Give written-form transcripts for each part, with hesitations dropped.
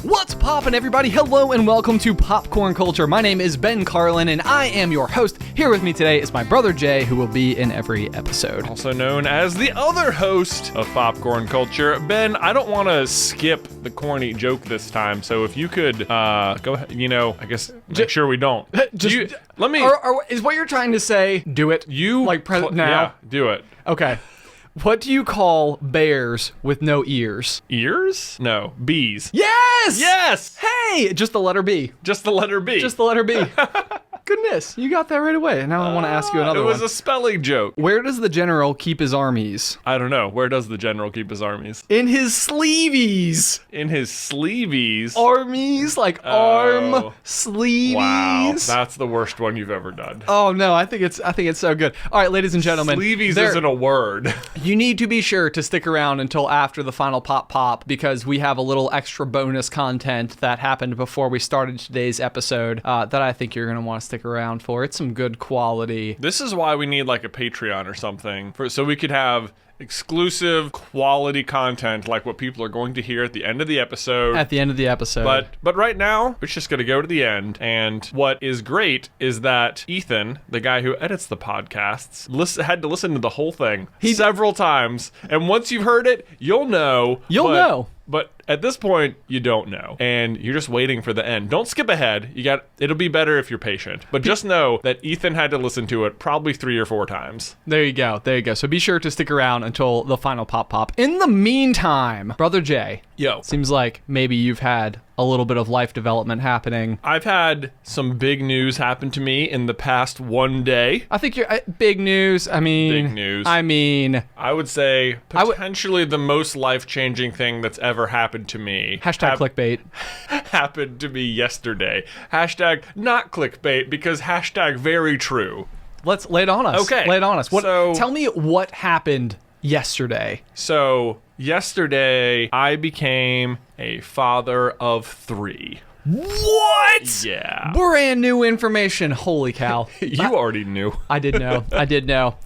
What's poppin', everybody? Hello and welcome to Popcorn Culture. My name is Ben Carlin and I am your host. Here with me today is my brother Jay, who will be in every episode. Also known as the other host of Popcorn Culture. Ben, I don't want to skip the corny joke this time, so if you could go ahead, I guess make sure we don't. Let me... Is what you're trying to say, do it? Now? Yeah, do it. Okay. What do you call bears with no ears? Ears? No, bees. Yes! Yes! Hey! Just the letter B. Just the letter B. Just the letter B. Goodness, you got that right away. Now I want to ask you another one. It was a spelling joke. Where does the general keep his armies? I don't know. Where does the general keep his armies? In his sleeveys. In his sleeveys? Armies, like arm sleeveys. Wow, that's the worst one you've ever done. Oh no, I think it's so good. All right, ladies and gentlemen. Sleeveys isn't a word. You need to be sure to stick around until after the final pop because we have a little extra bonus content that happened before we started today's episode that I think you're going to want to stick around for. It's some good quality. This is why we need like a Patreon or something so we could have exclusive quality content like what people are going to hear at the end of the episode. But right now, it's just going to go to the end. And what is great is that Ethan, the guy who edits the podcasts, had to listen to the whole thing several times. And once you've heard it, you'll know. But at this point, you don't know, and you're just waiting for the end. Don't skip ahead. It'll be better if you're patient. But just know that Ethan had to listen to it probably 3 or 4 times. There you go. So be sure to stick around until the final pop. In the meantime, Brother Jay. Yo. Seems like maybe you've had a little bit of life development happening. I've had some big news happen to me in the past one day. I think you're big news. Big news. I would say potentially the most life-changing thing that's ever happened to me. Hashtag clickbait. Happened to me yesterday. Hashtag not clickbait because hashtag very true. Let's lay it on us. Okay. Lay it on us. Tell me what happened yesterday. So yesterday I became a father of 3. What? Yeah. Brand new information. Holy cow. You already knew. I did know.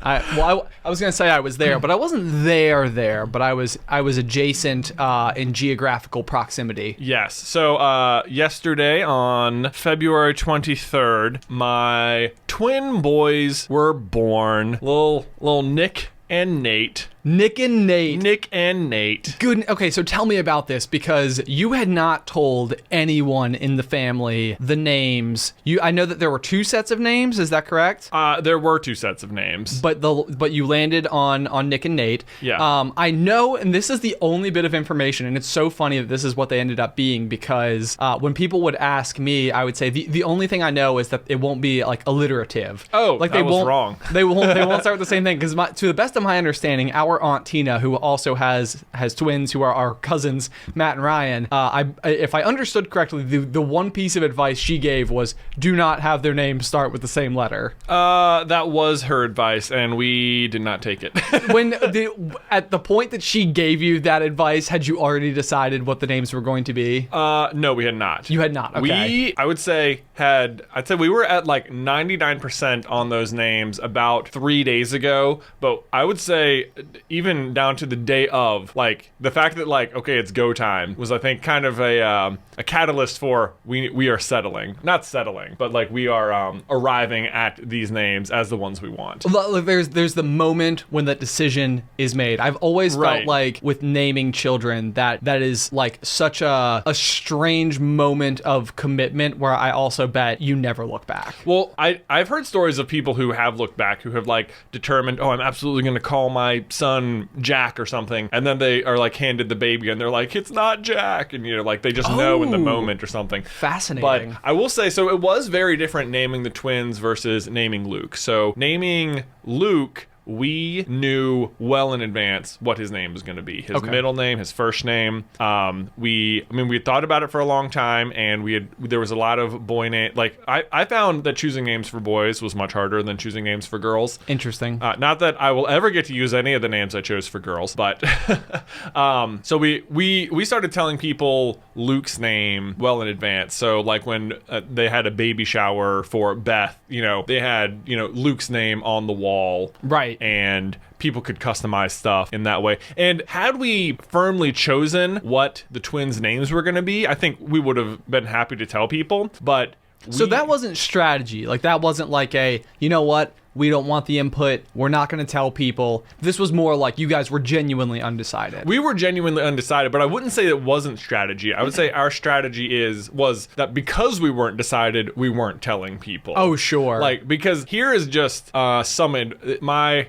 I was going to say I was there, but I wasn't there, but I was adjacent in geographical proximity. Yes. So yesterday on February 23rd, my twin boys were born. Little Nick and Nate. Nick and Nate. Good. Okay, so tell me about this because you had not told anyone in the family the names. I know that there were 2 sets of names. Is that correct? There were 2 sets of names. But you landed on Nick and Nate. Yeah. I know, and this is the only bit of information, and it's so funny that this is what they ended up being because when people would ask me, I would say the only thing I know is that it won't be like alliterative. Oh, like that was wrong. They won't start with the same thing because to the best of my understanding, our Aunt Tina, who also has twins who are our cousins, Matt and Ryan, if I understood correctly, the one piece of advice she gave was do not have their names start with the same letter. That was her advice, and we did not take it. At the point that she gave you that advice, had you already decided what the names were going to be? No, we had not. You had not, okay. I'd say we were at like 99% on those names about 3 days ago, but I would say even down to the day of, like, the fact that, like, okay, it's go time was, I think, kind of a catalyst for we are settling. Not settling, but, like, we are arriving at these names as the ones we want. There's the moment when that decision is made. I've always felt like with naming children that is, like, such a strange moment of commitment where I also bet you never look back. Well, I've heard stories of people who have looked back, who have, like, determined, I'm absolutely going to call my son Jack or something, and then they are like handed the baby and they're like, it's not Jack, and like they just know in the moment or something. Fascinating. But I will say, so it was very different naming the twins versus naming Luke. So naming Luke, we knew well in advance what his name was going to be. His middle name, his first name. We had thought about it for a long time, and there was a lot of boy name. Like I found that choosing names for boys was much harder than choosing names for girls. Interesting. Not that I will ever get to use any of the names I chose for girls, but so we started telling people Luke's name well in advance. So like when they had a baby shower for Beth, they had Luke's name on the wall. Right. and people could customize stuff in that way. And had we firmly chosen what the twins' names were going to be, I think we would have been happy to tell people, but... So that wasn't strategy. Like, that wasn't like a, you know what, we don't want the input, we're not going to tell people. This was more like you guys were genuinely undecided. We were genuinely undecided, but I wouldn't say it wasn't strategy. I would say our strategy was that because we weren't decided, we weren't telling people. Oh, sure. Like, because here is just my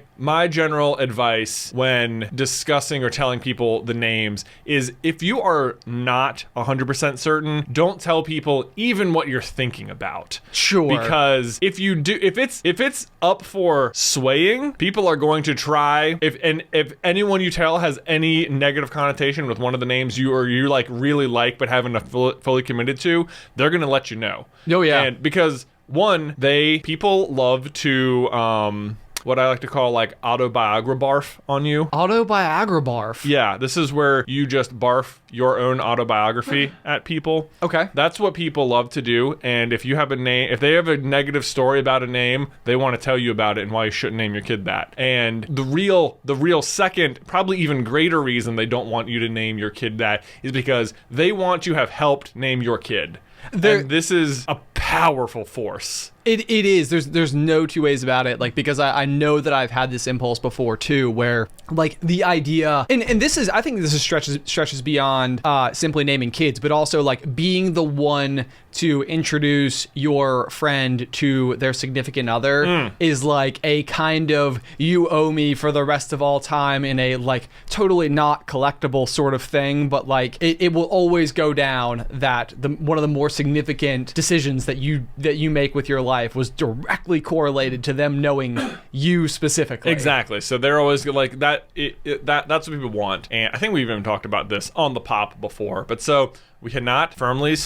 general advice when discussing or telling people the names is, if you are not 100% certain, don't tell people even what you're thinking about. Sure. Because if you do, if it's up for swaying, people are going to try. If anyone you tell has any negative connotation with one of the names you like really like but haven't fully committed to, they're gonna let you know. Oh yeah. And because people love to what I like to call like autobiography on you. Autobiography. Yeah, this is where you just barf your own autobiography at people. Okay. That's what people love to do. And if you have if they have a negative story about a name, they want to tell you about it and why you shouldn't name your kid that. And the real second, probably even greater reason they don't want you to name your kid that is because they want to have helped name your kid. And this is a powerful force. It is. There's no two ways about it. Like, because I know that I've had this impulse before too, where like the idea, and I think this is stretches beyond simply naming kids, but also like being the one to introduce your friend to their significant other is like a kind of you owe me for the rest of all time in a like totally not collectible sort of thing, but like it will always go down that one of the more significant decisions that you make with your life was directly correlated to them knowing you specifically. Exactly. So they're always like that. That's what people want. And I think we've even talked about this on the pop before. But so we had not firmly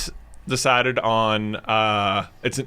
decided on it's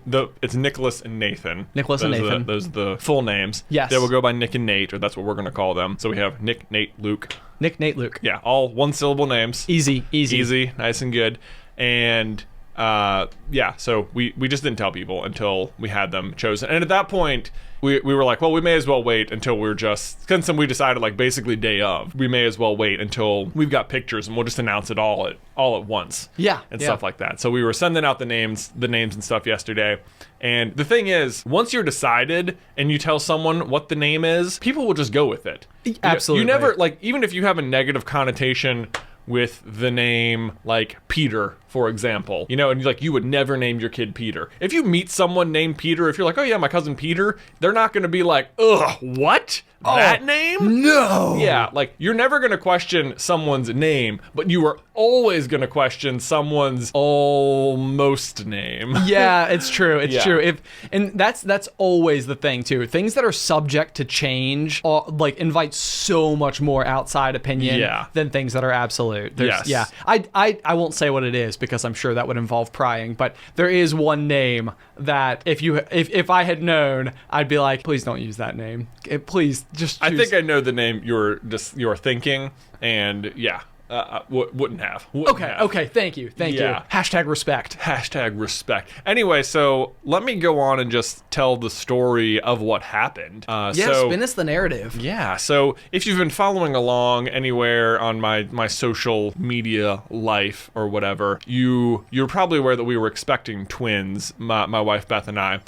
Nicholas and Nathan. Nicholas and Nathan. Those are the full names. Yes. They will go by Nick and Nate, or that's what we're going to call them. So we have Nick, Nate, Luke. Nick, Nate, Luke. Yeah, all one syllable names. Easy, nice and good. And so we just didn't tell people until we had them chosen. And at that point, we were like, well, we may as well wait until since we decided like basically day of, we may as well wait until we've got pictures and we'll just announce it all at once. Yeah. And stuff like that. So we were sending out the names and stuff yesterday. And the thing is, once you're decided and you tell someone what the name is, people will just go with it. Absolutely. You never, like, even if you have a negative connotation with the name like Peter, for example, and like you would never name your kid Peter. If you meet someone named Peter, if you're like, oh yeah, my cousin Peter, they're not going to be like, ugh, what? That name? No. Yeah, like you're never going to question someone's name, but you are always going to question someone's almost name. Yeah, it's true. It's true. And that's always the thing too. Things that are subject to change like invite so much more outside opinion than things that are absolute. Yes. Yeah. I won't say what it is because I'm sure that would involve prying, but there is one name that if I had known, I'd be like, please don't use that name. Please just choose. I think I know the name you're thinking, and wouldn't have. Okay. Thank you. #respect. #respect. Anyway, so let me go on and just tell the story of what happened. Spin us the narrative. Yeah. So if you've been following along anywhere on my social media life or whatever, you're probably aware that we were expecting twins, my wife Beth and I,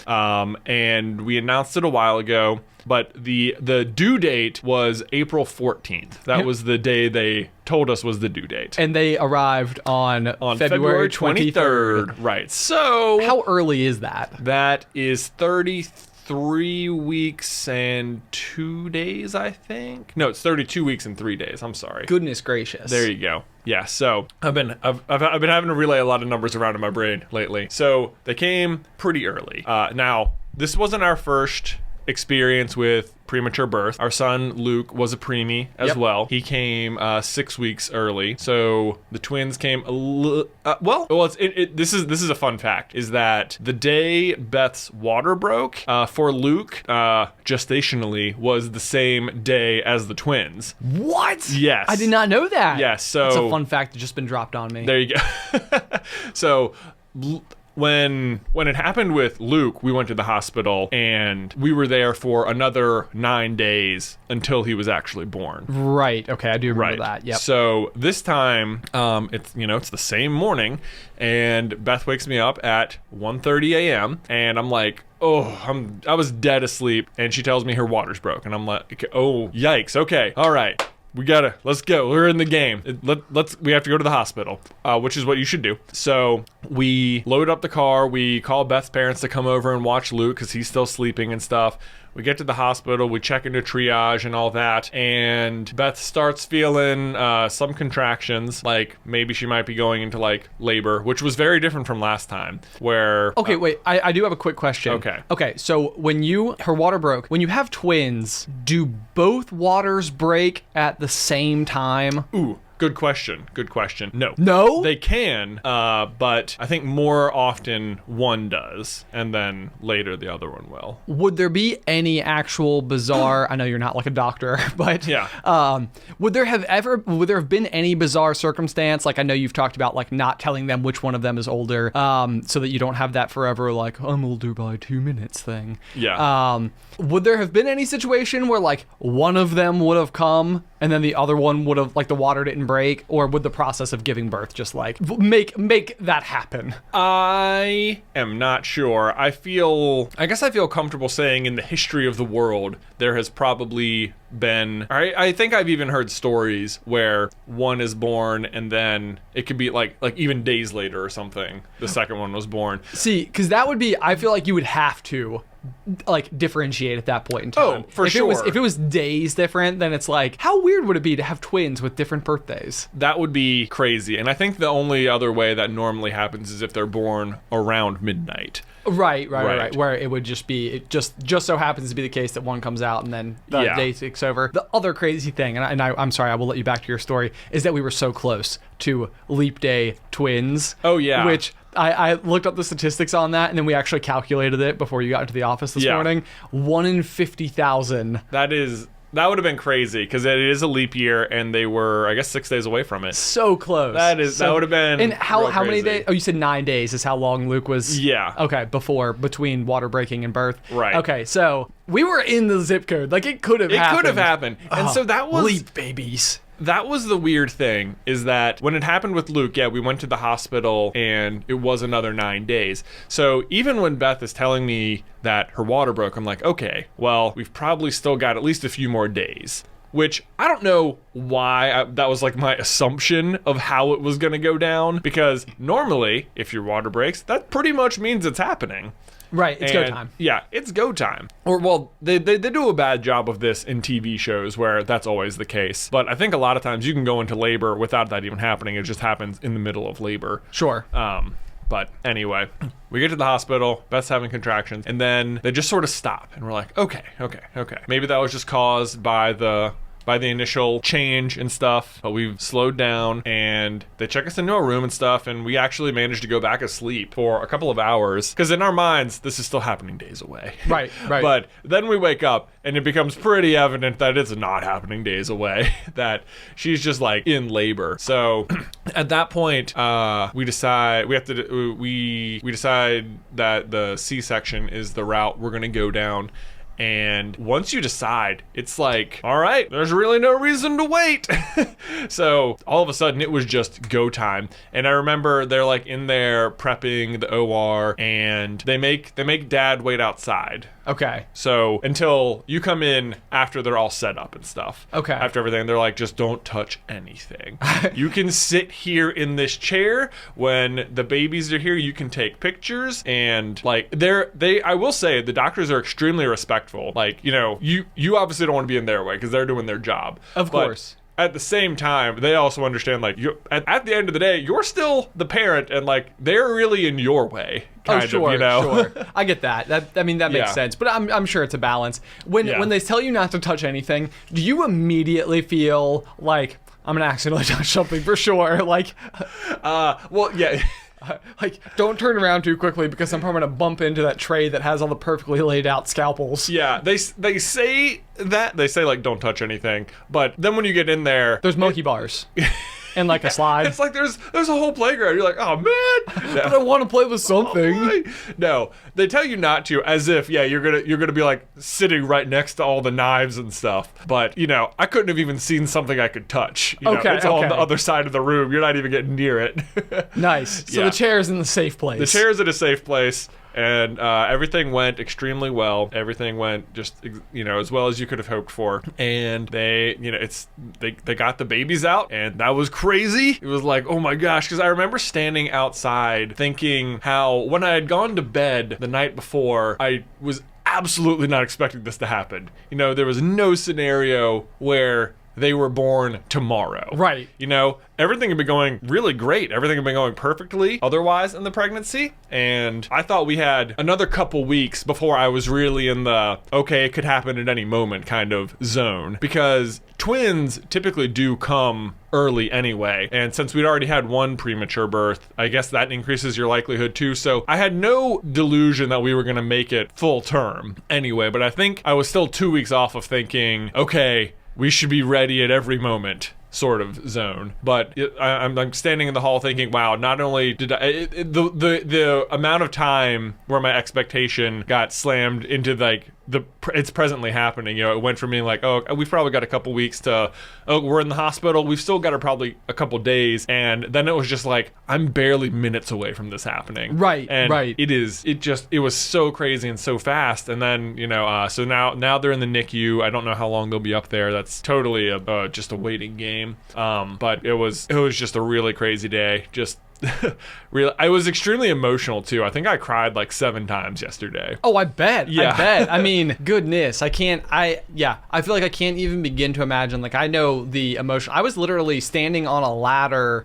and we announced it a while ago. But the due date was April 14th. That was the day they told us was the due date. And they arrived on February 23rd. Right. So how early is that? That is 33 weeks and 2 days, I think. No, it's 32 weeks and 3 days. I'm sorry. Goodness gracious. There you go. Yeah, so I've been having to relay a lot of numbers around in my brain lately. So they came pretty early. Now, this wasn't our first experience with premature birth. Our son Luke was a preemie as well. He came 6 weeks early, so the twins came a little. This is a fun fact: is that the day Beth's water broke for Luke, gestationally, was the same day as the twins. What? Yes, I did not know that. Yes, so that's a fun fact that's just been dropped on me. There you go. So when it happened with Luke, we went to the hospital and we were there for another 9 days until he was actually born. Right. Okay, I do remember that. Yep. So this time, it's the same morning, and Beth wakes me up at 1:30 a.m. and I'm like, I was dead asleep, and she tells me her water's broke, and I'm like, oh, yikes. Okay, all right. Let's go. We're in the game. We have to go to the hospital, which is what you should do. So we load up the car. We call Beth's parents to come over and watch Luke because he's still sleeping and stuff. We get to the hospital, we check into triage and all that, and Beth starts feeling some contractions, like maybe she might be going into like labor, which was very different from last time, where... Okay, wait, I do have a quick question. Okay, so her water broke, when you have twins, do both waters break at the same time? Ooh. Good question. No. No? They can, but I think more often one does, and then later the other one will. Would there be any actual bizarre, I know you're not like a doctor, but yeah. Would there have been any bizarre circumstance, like I know you've talked about like not telling them which one of them is older, so that you don't have that forever like, I'm older by 2 minutes thing. Yeah. Would there have been any situation where like one of them would have come and then the other one would have, like, the water didn't break, or would the process of giving birth just like make that happen? I am not sure. I guess I feel comfortable saying in the history of the world there has probably been, I think I've even heard stories where one is born and then it could be like even days later or something the second one was born. See, because that would be, I feel like you would have to like differentiate at that point in time. Oh, for sure. If it was days different, then it's like, how weird would it be to have twins with different birthdays? That would be crazy. And I think the only other way that normally happens is if they're born around midnight. Right. Where it would just be, it just so happens to be the case that one comes out and then the day takes over. The other crazy thing, I'm sorry, I will let you back to your story, is that we were so close to leap day twins. Oh, yeah. Which I looked up the statistics on that, and then we actually calculated it before you got into the office this morning. 1 in 50,000. That would have been crazy, because it is a leap year, and they were, I guess, 6 days away from it. So close. That would have been. And how many days? Oh, you said 9 days is how long Luke was. Yeah. Okay, between water breaking and birth. Right. Okay, so we were in the zip code. Like, it could have happened. It could have happened. And so that was. Leap babies. That was the weird thing, is that when it happened with Luke, we went to the hospital and it was another 9 days. So even when Beth is telling me that her water broke, I'm like, okay, well, we've probably still got at least a few more days. Which, I don't know why that was like my assumption of how it was going to go down, because normally, if your water breaks, that pretty much means it's happening. Right, it's go time. Yeah, it's go time. Or, well, they do a bad job of this in TV shows where that's always the case. But I think a lot of times you can go into labor without that even happening. It just happens in the middle of labor. Sure. But anyway, we get to the hospital, Beth's having contractions, and then they just sort of stop. And we're like, okay. Maybe that was just caused by the initial change and stuff, but we've slowed down, and they check us into a room and stuff, and we actually managed to go back asleep for a couple of hours, because in our minds, this is still happening days away. Right. But then we wake up, and it becomes pretty evident that it's not happening days away, that she's just like in labor. So at that point, we decide that the C-section is the route we're going to go down. And once you decide, it's like, all right, there's really no reason to wait. So all of a sudden it was just go time. And I remember they're like in there prepping the OR, and they make Dad wait outside. Okay. So until you come in after they're all set up and stuff. Okay. After everything, they're like, just don't touch anything. You can sit here in this chair. When the babies are here, you can take pictures. And like I will say the doctors are extremely respectful. Like, you obviously don't want to be in their way because they're doing their job. Of course. At the same time, they also understand, like, at the end of the day, you're still the parent, and, like, they're really in your way, kind of, Sure. I get that. That makes sense. But I'm sure it's a balance. When they tell you not to touch anything, do you immediately feel like, I'm going to accidentally touch something for sure? Like, well, yeah. Like, don't turn around too quickly because I'm probably going to bump into that tray that has all the perfectly laid out scalpels. Yeah, they say that. They say, like, don't touch anything. But then when you get in there... There's monkey bars. And like a slide. It's like there's a whole playground. You're like, oh man, but I want to play with something. No, they tell you not to, as if you're gonna be like sitting right next to all the knives and stuff. But I couldn't have even seen something I could touch. It's all on the other side of the room. You're not even getting near it. Nice. So the chair's in the safe place. The chair's in a safe place. And everything went extremely well. Everything went just, as well as you could have hoped for. And they got the babies out, and that was crazy. It was like, oh my gosh, because I remember standing outside thinking how when I had gone to bed the night before, I was absolutely not expecting this to happen. There was no scenario where they were born tomorrow. Right. Everything had been going really great. Everything had been going perfectly otherwise in the pregnancy. And I thought we had another couple weeks before I was really in the, okay, it could happen at any moment kind of zone. Because twins typically do come early anyway. And since we'd already had one premature birth, I guess that increases your likelihood too. So I had no delusion that we were going to make it full term anyway. But I think I was still 2 weeks off of thinking, okay, we should be ready at every moment sort of zone. But I'm standing in the hall thinking, wow, not only did the amount of time where my expectation got slammed into like it's presently happening. It went from being like, oh, we've probably got a couple weeks to, oh, we're in the hospital. We've still got probably a couple days. And then it was just like, I'm barely minutes away from this happening. Right. And right. It was so crazy and so fast. And then, so now they're in the NICU. I don't know how long they'll be up there. That's totally just a waiting game. But it was just a really crazy day. Just really, I was extremely emotional too. I think I cried like 7 times yesterday. Oh, I bet. Yeah. I bet. I mean, goodness, I feel like I can't even begin to imagine. Like, I know the emotion. I was literally standing on a ladder,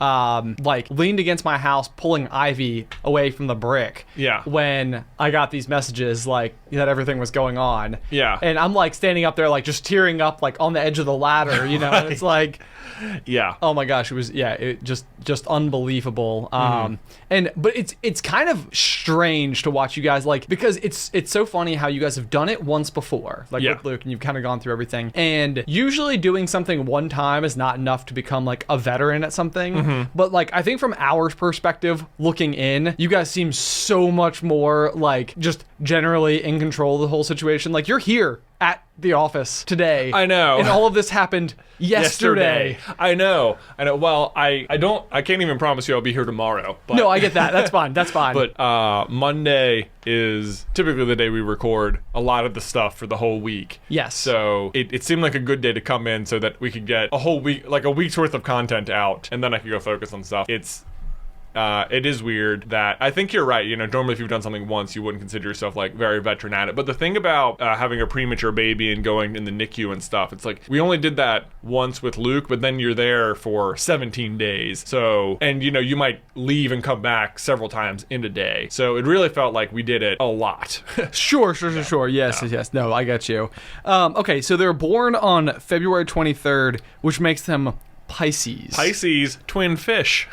like leaned against my house, pulling ivy away from the brick. Yeah. When I got these messages, like, that everything was going on. Yeah. And I'm like standing up there, like just tearing up, like on the edge of the ladder, Right. And it's like, yeah. Oh my gosh, it was just unbelievable. But it's kind of strange to watch you guys, like, because it's so funny how you guys have done it once before, like with Luke, and you've kind of gone through everything. And usually doing something one time is not enough to become like a veteran at something. But like, I think from our perspective, looking in, you guys seem so much more like just generally in control of the whole situation. Like, you're here at the office today. I know. And all of this happened yesterday. I know. Well, I can't even promise you I'll be here tomorrow. But no, I get that. That's fine. But Monday is typically the day we record a lot of the stuff for the whole week. Yes. So it seemed like a good day to come in so that we could get a whole week, like a week's worth of content out, and then I could go focus on stuff. It is weird that, I think you're right, normally if you've done something once, you wouldn't consider yourself like very veteran at it. But the thing about having a premature baby and going in the NICU and stuff, it's like, we only did that once with Luke, but then you're there for 17 days. So, and you might leave and come back several times in a day. So it really felt like we did it a lot. Sure. Yes. No, I get you. Okay, so they were born on February 23rd, which makes them Pisces. Pisces, twin fish.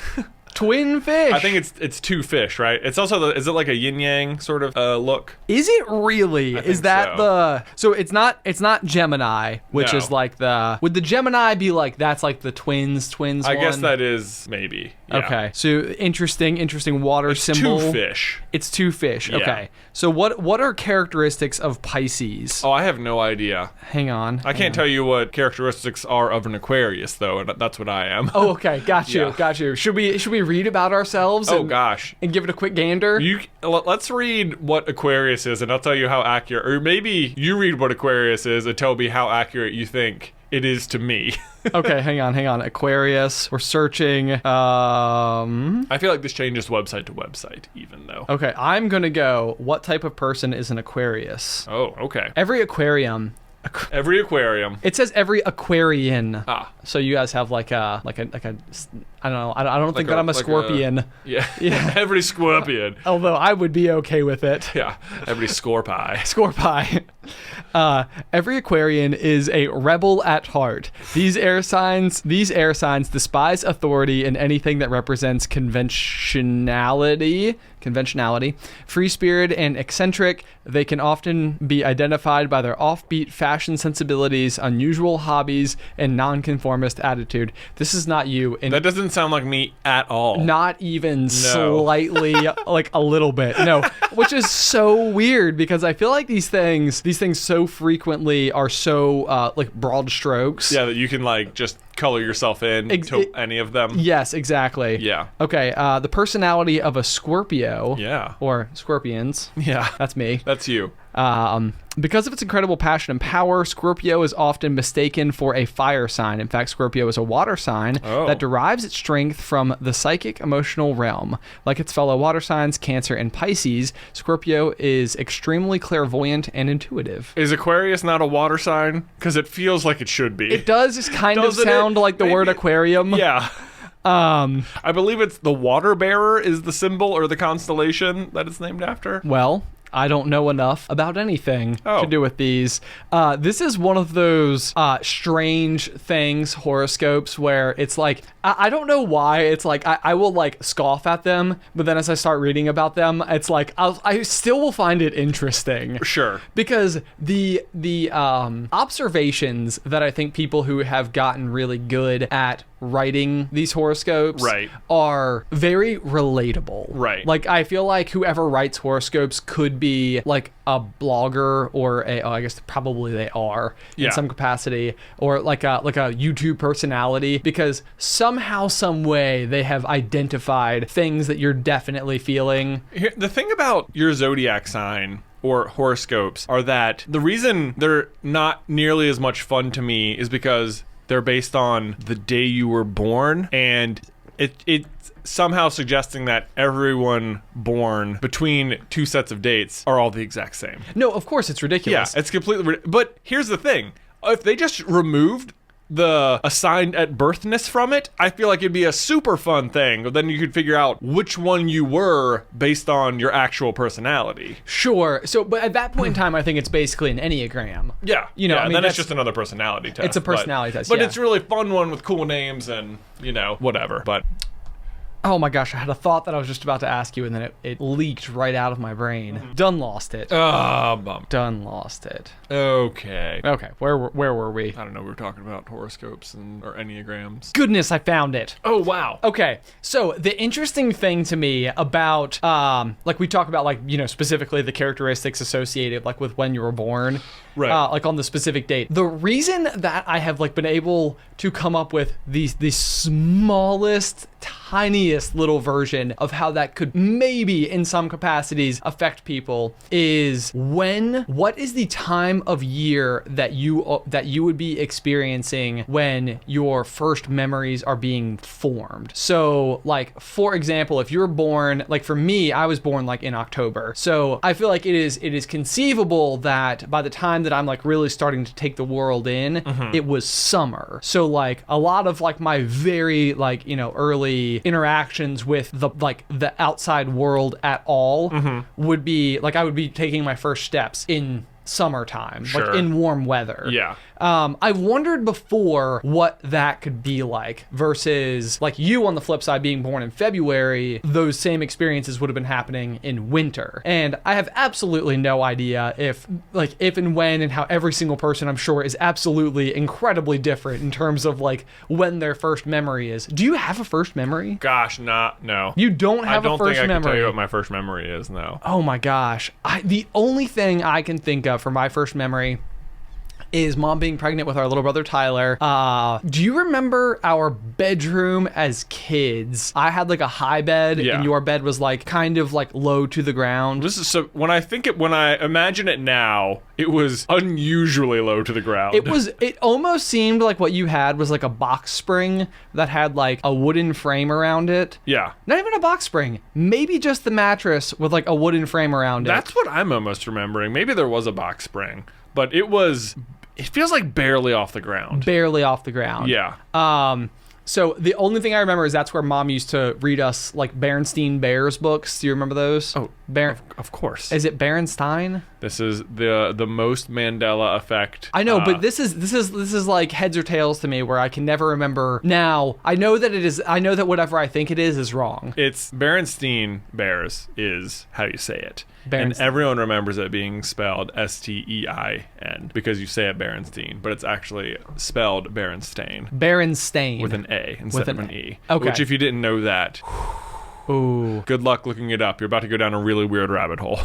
Twin fish. I think it's two fish, right? It's also is it like a yin yang sort of look? Is it really? Is that so. So it's not Gemini, which is like would the Gemini be like, that's like the twins I guess that is maybe. Yeah. Okay. So interesting water symbol. Two fish. It's two fish. Yeah. Okay. So what are characteristics of Pisces? Oh, I have no idea. Hang on. I can't tell you what characteristics are of an Aquarius though, and that's what I am. Oh, okay. Got you. Should we read about ourselves? Oh gosh. And give it a quick gander? Let's read what Aquarius is, and I'll tell you how accurate, or maybe you read what Aquarius is and tell me how accurate you think it is to me. Okay, hang on. Aquarius. We're searching. I feel like this changes website to website, even though. Okay, I'm gonna go. What type of person is an Aquarius? Oh, okay. Every aquarium. It says every Aquarian. Ah. So you guys have like a I don't know. I don't think that I'm a scorpion. Yeah. Every scorpion. Although I would be okay with it. Yeah. Every scorpie. Scorpie. Every Aquarian is a rebel at heart. These air signs despise authority and anything that represents conventionality, free-spirited and eccentric. They can often be identified by their offbeat fashion sensibilities, unusual hobbies, and nonconformist attitude. This is not you. That doesn't doesn't sound like me at all. Not even slightly, like a little bit. No, which is so weird because I feel like these things so frequently are so like broad strokes. Yeah, that you can like just color yourself in to any of them. Yes, exactly. Yeah. Okay, the personality of a Scorpio. Yeah. Or scorpions. Yeah. That's me. That's you. Because of its incredible passion and power, Scorpio is often mistaken for a fire sign. In fact, Scorpio is a water sign that derives its strength from the psychic emotional realm. Like its fellow water signs, Cancer and Pisces, Scorpio is extremely clairvoyant and intuitive. Is Aquarius not a water sign? Because it feels like it should be. It does just kind of sound like the word aquarium. Yeah. I believe it's the water bearer is the symbol or the constellation that it's named after. Well, I don't know enough about anything to do with these. This is one of those strange things, horoscopes, where it's like, I don't know why. It's like, I will like scoff at them, but then as I start reading about them, it's like, I still will find it interesting. Sure. Because the observations that I think people who have gotten really good at writing these horoscopes are very relatable. Right. Like, I feel like whoever writes horoscopes could be like a blogger or I guess probably they are in some capacity, or like a YouTube personality, because somehow, some way they have identified things that you're definitely feeling. Here, the thing about your zodiac sign or horoscopes are that the reason they're not nearly as much fun to me is because they're based on the day you were born, and it's somehow suggesting that everyone born between two sets of dates are all the exact same. No, of course it's ridiculous. Yeah, it's completely but here's the thing. If they just removed the assigned at birthness from it, I feel like it'd be a super fun thing. Then you could figure out which one you were based on your actual personality. Sure. So, but at that point in time, I think it's basically an Enneagram. Yeah. You know, yeah, I mean, then it's just another personality test. It's a personality test, But it's a really fun one with cool names and, you know, whatever. But oh my gosh, I had a thought that I was just about to ask you, and then it leaked right out of my brain. Done lost it. Bump. Done lost it. Okay. Okay, where were we? I don't know, we were talking about horoscopes or enneagrams. Goodness, I found it. Oh, wow. Okay, so the interesting thing to me about, like we talk about, like, you know, specifically the characteristics associated, like, with when you were born. Right. Like on the specific date. The reason that I have like been able to come up with the smallest, tiniest little version of how that could maybe in some capacities affect people is what is the time of year that you would be experiencing when your first memories are being formed. So like, for example, if you're born, like for me, I was born like in October. So I feel like it is conceivable that by the time that I'm like really starting to take the world in, it was summer. So like a lot of like my very like, you know, early interactions with the outside world at all would be like, I would be taking my first steps in summertime, like in warm weather. Yeah. I wondered before what that could be like versus like you on the flip side being born in February, those same experiences would have been happening in winter. And I have absolutely no idea if and when and how every single person, I'm sure, is absolutely incredibly different in terms of like when their first memory is. Do you have a first memory? Gosh, no. You don't have a first memory? I don't think I can tell you what my first memory is, no. Oh my gosh. The only thing I can think of for my first memory is mom being pregnant with our little brother Tyler. Do you remember our bedroom as kids? I had like a high bed, and your bed was like kind of like low to the ground. This is so when I imagine it now, it was unusually low to the ground. It almost seemed like what you had was like a box spring that had like a wooden frame around it. Yeah. Not even a box spring. Maybe just the mattress with like a wooden frame around it. That's what I'm almost remembering. Maybe there was a box spring, but it feels like barely off the ground. Barely off the ground. Yeah. So the only thing I remember is that's where mom used to read us like Berenstain Bears books. Do you remember those? Oh, of course. Is it Berenstein? This is the most Mandela effect. I know, but this is like heads or tails to me, where I can never remember. Now I know that it is. I know that whatever I think it is wrong. It's Berenstain Bears is how you say it. And everyone remembers it being spelled Stein because you say it Berenstein, but it's actually spelled Berenstain. Berenstain. With an A instead of an E. Okay. Which, if you didn't know that, ooh, good luck looking it up. You're about to go down a really weird rabbit hole.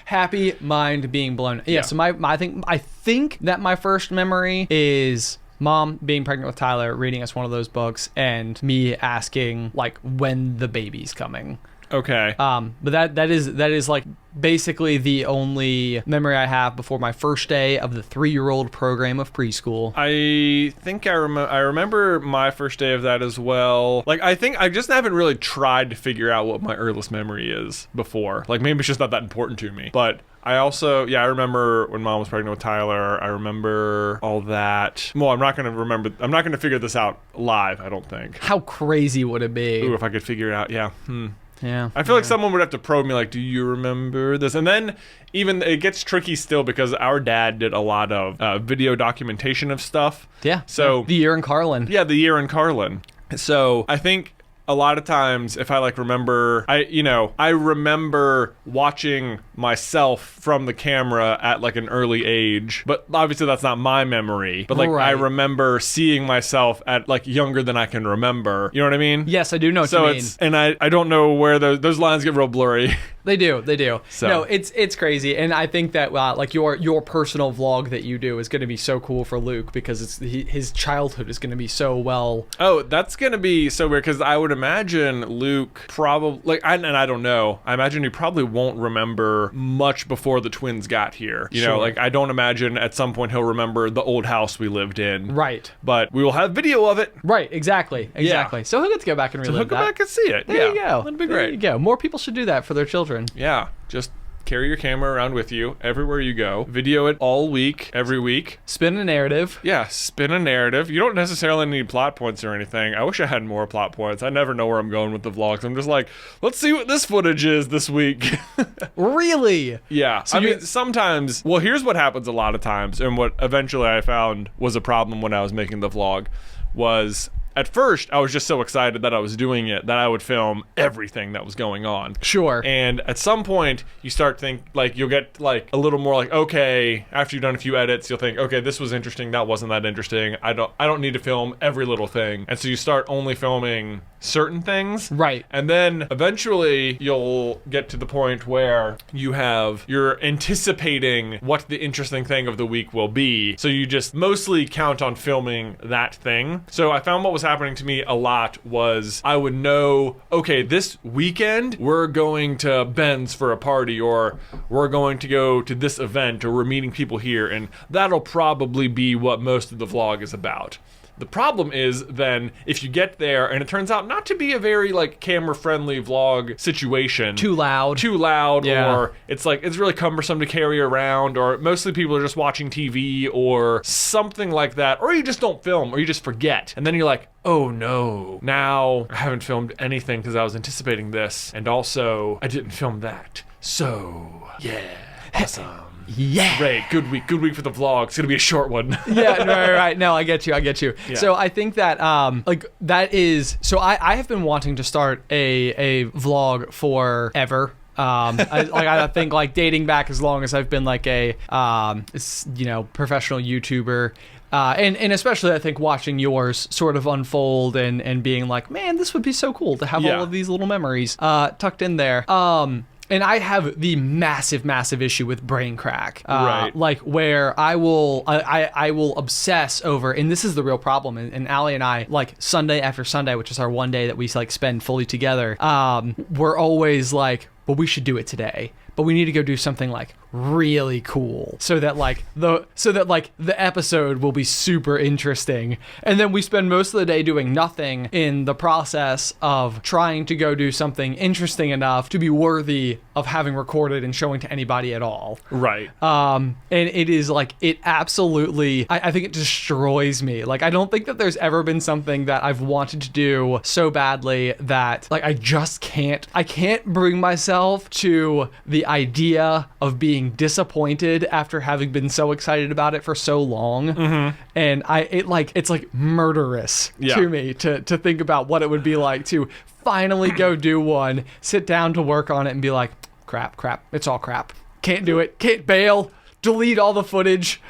Happy mind being blown. Yeah. So I think that my first memory is Mom being pregnant with Tyler, reading us one of those books, and me asking like when the baby's coming. Okay. But that is like basically the only memory I have before my first day of the 3-year-old program of preschool. I think I remember my first day of that as well. Like, I think I just haven't really tried to figure out what my earliest memory is before. Like, maybe it's just not that important to me. But I also, I remember when Mom was pregnant with Tyler. I remember all that. Well, I'm not going to figure this out live, I don't think. How crazy would it be? Ooh, if I could figure it out, yeah. Yeah. I feel like someone would have to probe me, like, do you remember this? And then even it gets tricky still because our dad did a lot of video documentation of stuff. Yeah. So the year in Carlin. Yeah, the year in Carlin. So I think a lot of times if I like remember, I remember watching myself from the camera at like an early age, but obviously that's not my memory. But like I remember seeing myself at like younger than I can remember. You know what I mean? Yes, I do know what you mean. And I don't know where those lines get real blurry. They do. So. No, it's crazy, and I think that like your personal vlog that you do is going to be so cool for Luke because his childhood is going to be so well. Oh, that's going to be so weird because I would imagine Luke probably I don't know. I imagine he probably won't remember much before the twins got here. You know, like I don't imagine at some point he'll remember the old house we lived in. Right. But we will have video of it. Right. Exactly. Yeah. So he'll get to go back and relive that. He'll go back and see it. There you go. That'd be great. There you go. More people should do that for their children. Yeah, just carry your camera around with you everywhere you go. Video it all week, every week. Spin a narrative. Yeah, spin a narrative. You don't necessarily need plot points or anything. I wish I had more plot points. I never know where I'm going with the vlogs. I'm just like, let's see what this footage is this week. Really? Yeah. So I mean, sometimes, well, here's what happens a lot of times, and what eventually I found was a problem when I was making the vlog was... At first, I was just so excited that I was doing it that I would film everything that was going on. Sure. And at some point, you start you'll get like a little more like, okay, after you've done a few edits, you'll think, okay, this was interesting, that wasn't that interesting. I don't need to film every little thing. And so you start only filming certain things. Right. And then eventually you'll get to the point where you're anticipating what the interesting thing of the week will be. So you just mostly count on filming that thing. So I found what was happening to me a lot was I would know, okay, this weekend we're going to Ben's for a party, or we're going to go to this event, or we're meeting people here, and that'll probably be what most of the vlog is about. The problem is then if you get there and it turns out not to be a very like camera friendly vlog situation. Too loud, yeah. Or it's like it's really cumbersome to carry around, or mostly people are just watching TV or something like that, or you just don't film, or you just forget. And then you're like, oh no, now I haven't filmed anything because I was anticipating this, and also I didn't film that. So yeah, awesome. Yeah. Great. Good week for the vlog. It's going to be a short one. Yeah, right. No, I get you. Yeah. So I think that, that is, so I have been wanting to start a vlog forever. I think like dating back as long as I've been like a, professional YouTuber. And especially I think watching yours sort of unfold and being like, man, this would be so cool to have all of these little memories, tucked in there. And I have the massive issue with brain crack, right? Like where I will obsess over, and this is the real problem. And Allie and I, like Sunday after Sunday, which is our one day that we like spend fully together, we're always like, well, we should do it today, but we need to go do something like really cool so that the episode will be super interesting. And then we spend most of the day doing nothing in the process of trying to go do something interesting enough to be worthy of having recorded and showing to anybody at all. Right. And it is like, it absolutely, I think it destroys me. Like, I don't think that there's ever been something that I've wanted to do so badly that like I can't bring myself to the idea of being disappointed after having been so excited about it for so long. Mm-hmm. And it's like murderous to me to think about what it would be like to finally go do one, sit down to work on it and be like, Crap. It's all crap. Can't do it. Can't bail. Delete all the footage.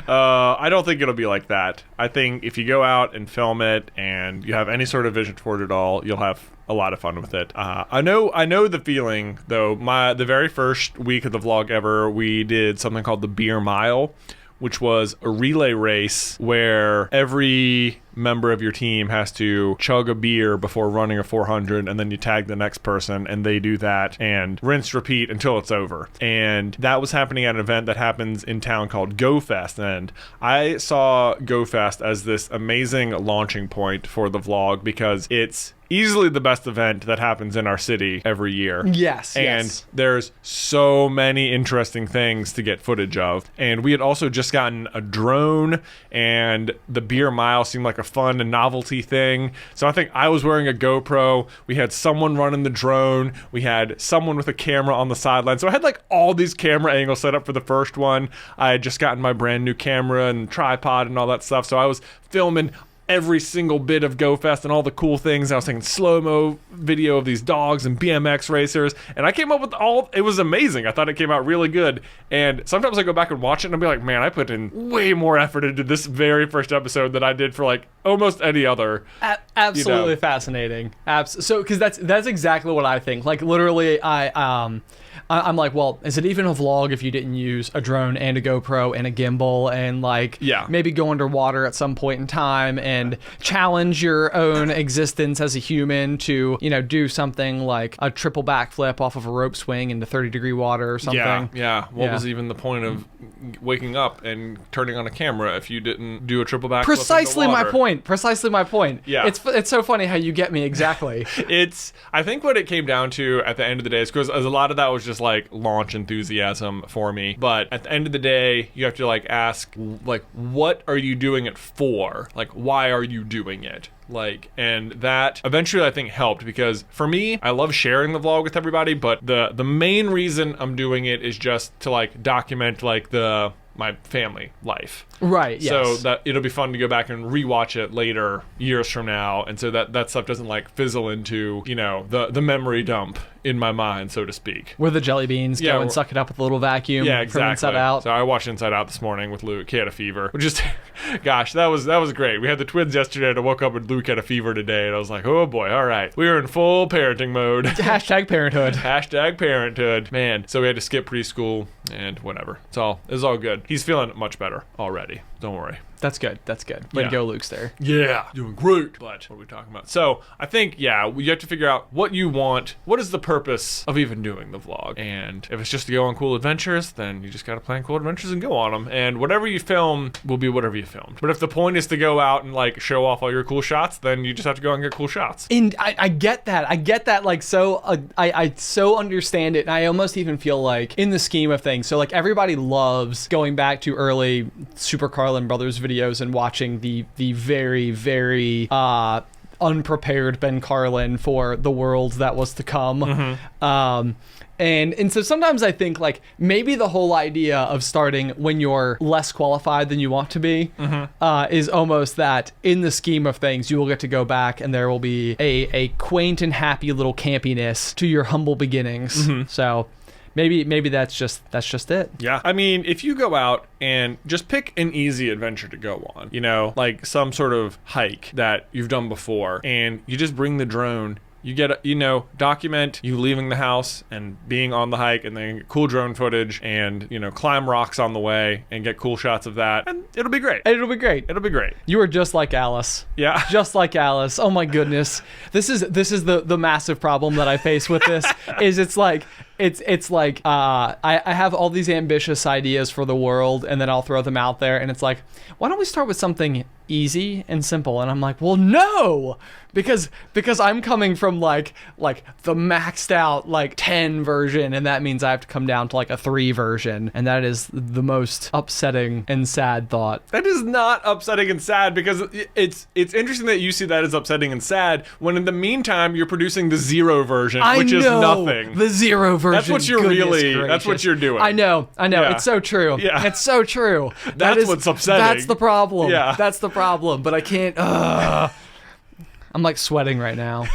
I don't think it'll be like that. I think if you go out and film it and you have any sort of vision toward it all, you'll have a lot of fun with it. I know the feeling though. The very first week of the vlog ever, we did something called the Beer Mile, which was a relay race where every member of your team has to chug a beer before running a 400, and then you tag the next person and they do that and rinse repeat until it's over. And that was happening at an event that happens in town called Go Fest, and I saw Go Fest as this amazing launching point for the vlog because it's easily the best event that happens in our city every year. Yes. And there's so many interesting things to get footage of. And we had also just gotten a drone, and the Beer Mile seemed like a fun and novelty thing. So I think I was wearing a GoPro. We had someone running the drone. We had someone with a camera on the sideline. So I had like all these camera angles set up for the first one. I had just gotten my brand new camera and tripod and all that stuff. So I was filming every single bit of GoFest and all the cool things. I was taking slow-mo video of these dogs and BMX racers, and I came up with it was amazing. I thought it came out really good, and sometimes I go back and watch it and I'll be like, man, I put in way more effort into this very first episode than I did for like almost any other. Absolutely fascinating. So, because that's exactly what I think. Like literally, I'm like, well, is it even a vlog if you didn't use a drone and a GoPro and a gimbal and like maybe go underwater at some point in time and challenge your own existence as a human to, do something like a triple backflip off of a rope swing into 30-degree water or something? Yeah. What was even the point of waking up and turning on a camera if you didn't do a triple backflip? Precisely my point. Yeah. It's so funny how you get me exactly. I think what it came down to at the end of the day is because a lot of that was just like launch enthusiasm for me, but at the end of the day you have to like ask like, what are you doing it for? Like, why are you doing it? Like, and that eventually I think helped, because for me, I love sharing the vlog with everybody, but the main reason I'm doing it is just to like document like my family life. Right, yes. So that it'll be fun to go back and rewatch it later, years from now, and so that stuff doesn't like fizzle into, the memory dump in my mind, so to speak. Where the jelly beans go and suck it up with a little vacuum from Inside Out. So I watched Inside Out this morning with Luke. He had a fever. Which is, gosh, that was great. We had the twins yesterday, and I woke up with Luke had a fever today, and I was like, oh boy, all right. We were in full parenting mode. Hashtag parenthood. Hashtag parenthood. Man, so we had to skip preschool, and whatever. It's all good. He's feeling much better already. Don't worry. That's good. Way to go, Luke's there. Yeah, doing great. But what are we talking about? So I think, you have to figure out what you want. What is the purpose of even doing the vlog? And if it's just to go on cool adventures, then you just got to plan cool adventures and go on them. And whatever you film will be whatever you filmed. But if the point is to go out and like show off all your cool shots, then you just have to go and get cool shots. And I get that. Like, so I so understand it. And I almost even feel like in the scheme of things, so like everybody loves going back to early Super Carlin Brothers videos and watching the very, very unprepared Ben Carlin for the world that was to come. Mm-hmm. And so sometimes I think like maybe the whole idea of starting when you're less qualified than you want to be is almost that in the scheme of things you will get to go back and there will be a quaint and happy little campiness to your humble beginnings. Mm-hmm. So maybe that's just it. Yeah. I mean, if you go out and just pick an easy adventure to go on, like some sort of hike that you've done before, and you just bring the drone, you get, document you leaving the house and being on the hike, and then get cool drone footage and, climb rocks on the way and get cool shots of that. And it'll be great. It'll be great. You are just like Alice. Yeah. Just like Alice. Oh my goodness. This is the massive problem that I face with this is it's like I have all these ambitious ideas for the world, and then I'll throw them out there, and it's like, why don't we start with something easy and simple? And I'm like, well, no, because I'm coming from like the maxed out like 10 version, and that means I have to come down to like a 3 version, and that is the most upsetting and sad thought. That is not upsetting and sad, because it's interesting that you see that as upsetting and sad when in the meantime you're producing the 0 version, which is nothing. The 0 version. That's what you're that's what you're doing. I know. Yeah. It's so true. Yeah. It's so true. That's what's upsetting. That's the problem. Yeah. That's the problem. But I can't. I'm like sweating right now.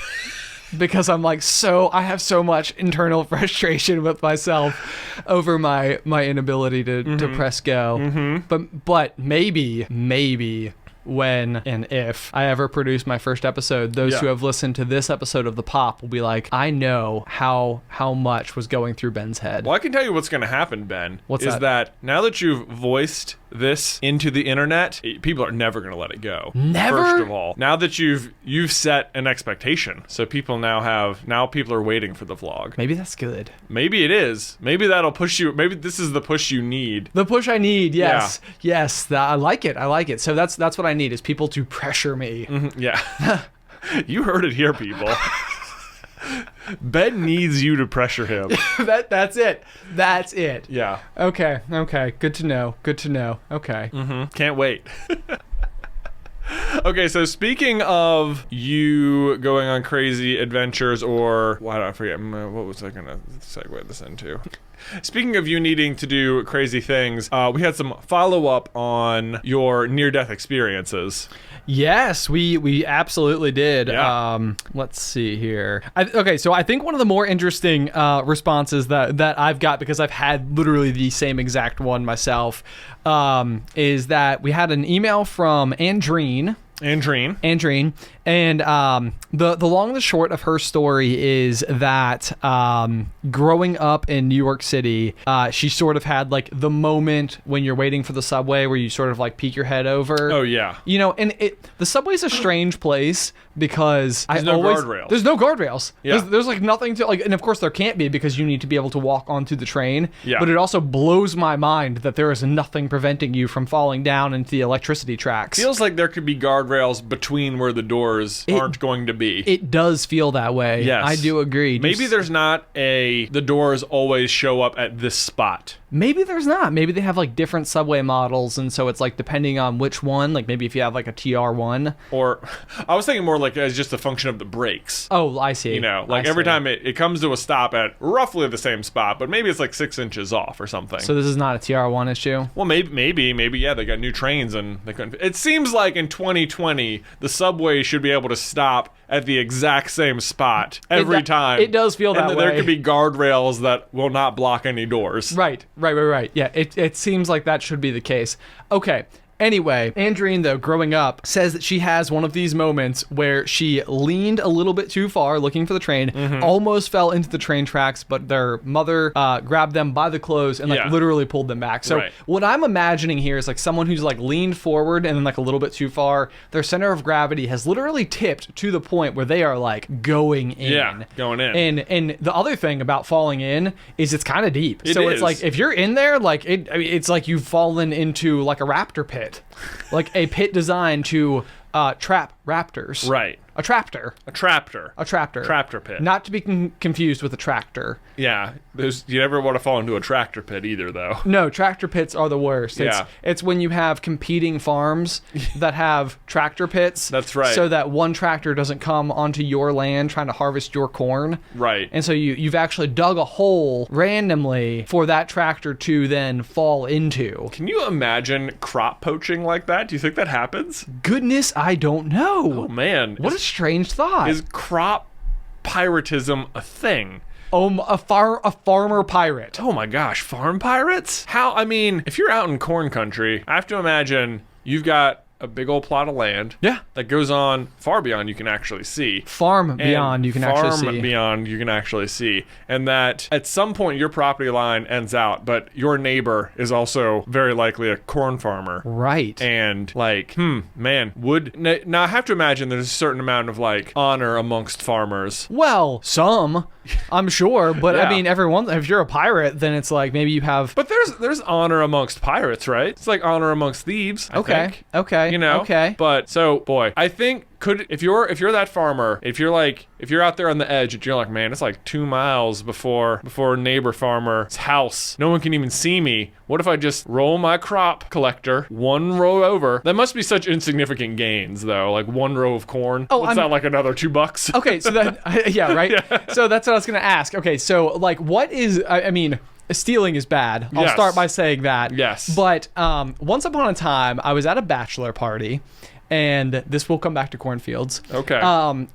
because I'm like, I have so much internal frustration with myself over my inability to press go. But maybe when and if I ever produce my first episode, those who have listened to this episode of The Pop will be like, I know how much was going through Ben's head. Well, I can tell you what's going to happen, Ben. What's that? Is that now that you've voiced this into the internet, people are never going to let it go. Never? First of all, now that you've set an expectation, so people now people are waiting for the vlog. Maybe that's good. Maybe it is. Maybe that'll push you. Maybe this is the push you need. The push I need. Yes. Yeah. Yes. I like it. So that's what I need, is people to pressure me. Yeah. You heard it here, people. Ben needs you to pressure him. That's it. Yeah. Okay. Good to know. Okay. Can't wait. Okay, so speaking of you going on crazy adventures, or why did I forget? What was I gonna segue this into? Speaking of you needing to do crazy things, we had some follow-up on your near-death experiences. Yes, we absolutely did. Yeah. Let's see here. So I think one of the more interesting responses that I've got, because I've had literally the same exact one myself, is that we had an email from Andreen. And the long and the short of her story is that growing up in New York City, she sort of had like the moment when you're waiting for the subway where you sort of like peek your head over. Oh yeah. You know, and the subway's a strange place because there's no guardrails. There's no guardrails. Yeah. There's like nothing to like, and of course there can't be because you need to be able to walk onto the train. Yeah. But it also blows my mind that there is nothing preventing you from falling down into the electricity tracks. Feels like there could be guardrails between where the doors aren't going to be. It does feel that way. Yes. I do agree. Maybe there's not the doors always show up at this spot. Maybe there's not. Maybe they have like different subway models, and so it's like depending on which one, like maybe if you have like a TR1. Or I was thinking more like as just a function of the brakes. Oh, I see. You know, like every time it comes to a stop at roughly the same spot, but maybe it's like 6 inches off or something. So this is not a TR1 issue? Well, maybe, yeah, they got new trains and they couldn't. It seems like in 2020, the subway should be able to stop at the exact same spot every time. It does feel that way. There could be guardrails that will not block any doors. Right. Yeah, it seems like that should be the case. Okay. Anyway, Andreen, though, growing up, says that she has one of these moments where she leaned a little bit too far looking for the train, almost fell into the train tracks, but their mother grabbed them by the clothes and literally pulled them back. So what I'm imagining here is like someone who's like leaned forward and then like a little bit too far. Their center of gravity has literally tipped to the point where they are like going in. Yeah, going in. And the other thing about falling in is it's kind of deep. It's like if you're in there, like it's like you've fallen into like a raptor pit. Like a pit designed to trap raptors. Right. A traptor. A traptor. A traptor. Traptor pit. Not to be confused with a tractor. Yeah. You never want to fall into a tractor pit either, though. No, tractor pits are the worst. It's when you have competing farms that have tractor pits. That's right. So that one tractor doesn't come onto your land trying to harvest your corn. Right. And so you've actually dug a hole randomly for that tractor to then fall into. Can you imagine crop poaching like that? Do you think that happens? Goodness, I don't know. Oh, man. What a strange thought. Is crop piratism a thing? Oh, a farmer pirate. Oh my gosh, farm pirates? How? I mean, if you're out in corn country, I have to imagine you've got a big old plot of land. Yeah. That goes on far beyond you can actually see. Farm beyond you can actually see. Farm beyond you can actually see. And that at some point your property line ends out, but your neighbor is also very likely a corn farmer. Right. And like, man, now I have to imagine there's a certain amount of like honor amongst farmers. Well, some, I'm sure, but I mean, everyone, if you're a pirate, then it's like maybe you have. But there's honor amongst pirates, right? It's like honor amongst thieves. I think. Okay. You know. Okay. But so, boy, I think if you're that farmer, if you're out there on the edge, and you're like, man, it's like 2 miles before neighbor farmer's house. No one can even see me. What if I just roll my crop collector 1 row over? That must be such insignificant gains, though. Like 1 row of corn. Oh, what's that, like another $2? Okay, so that yeah, right. Yeah. So that's what I was gonna ask. Okay, so like, what is? I mean. Stealing is bad. I'll start by saying that. Yes. But once upon a time, I was at a bachelor party, and this will come back to cornfields. Okay.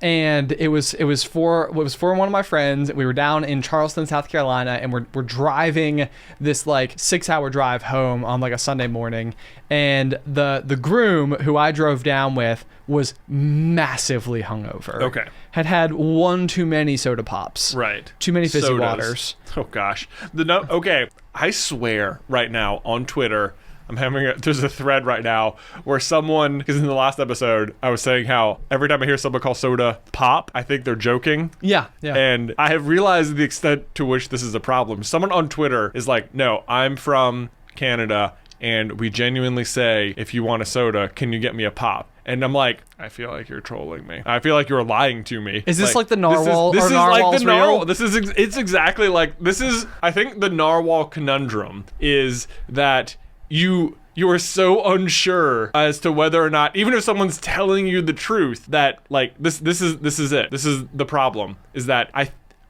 And it was for one of my friends. We were down in Charleston, South Carolina, and we're driving this like 6-hour drive home on like a Sunday morning, and the groom who I drove down with was massively hungover. Okay. Had one too many soda pops. Right. Too many fizzy Sodas. waters. Oh gosh. Okay. I swear right now on Twitter, there's a thread right now where someone, because in the last episode, I was saying how every time I hear someone call soda pop, I think they're joking. Yeah. And I have realized the extent to which this is a problem. Someone on Twitter is like, no, I'm from Canada, and we genuinely say, if you want a soda, can you get me a pop? And I'm like, I feel like you're trolling me. I feel like you're lying to me. Is this like the narwhal? This is narwhal's like the narwhal. real? It's exactly like, I think the narwhal conundrum is that you are so unsure as to whether or not, even if someone's telling you the truth, that like this is it. This is the problem, is that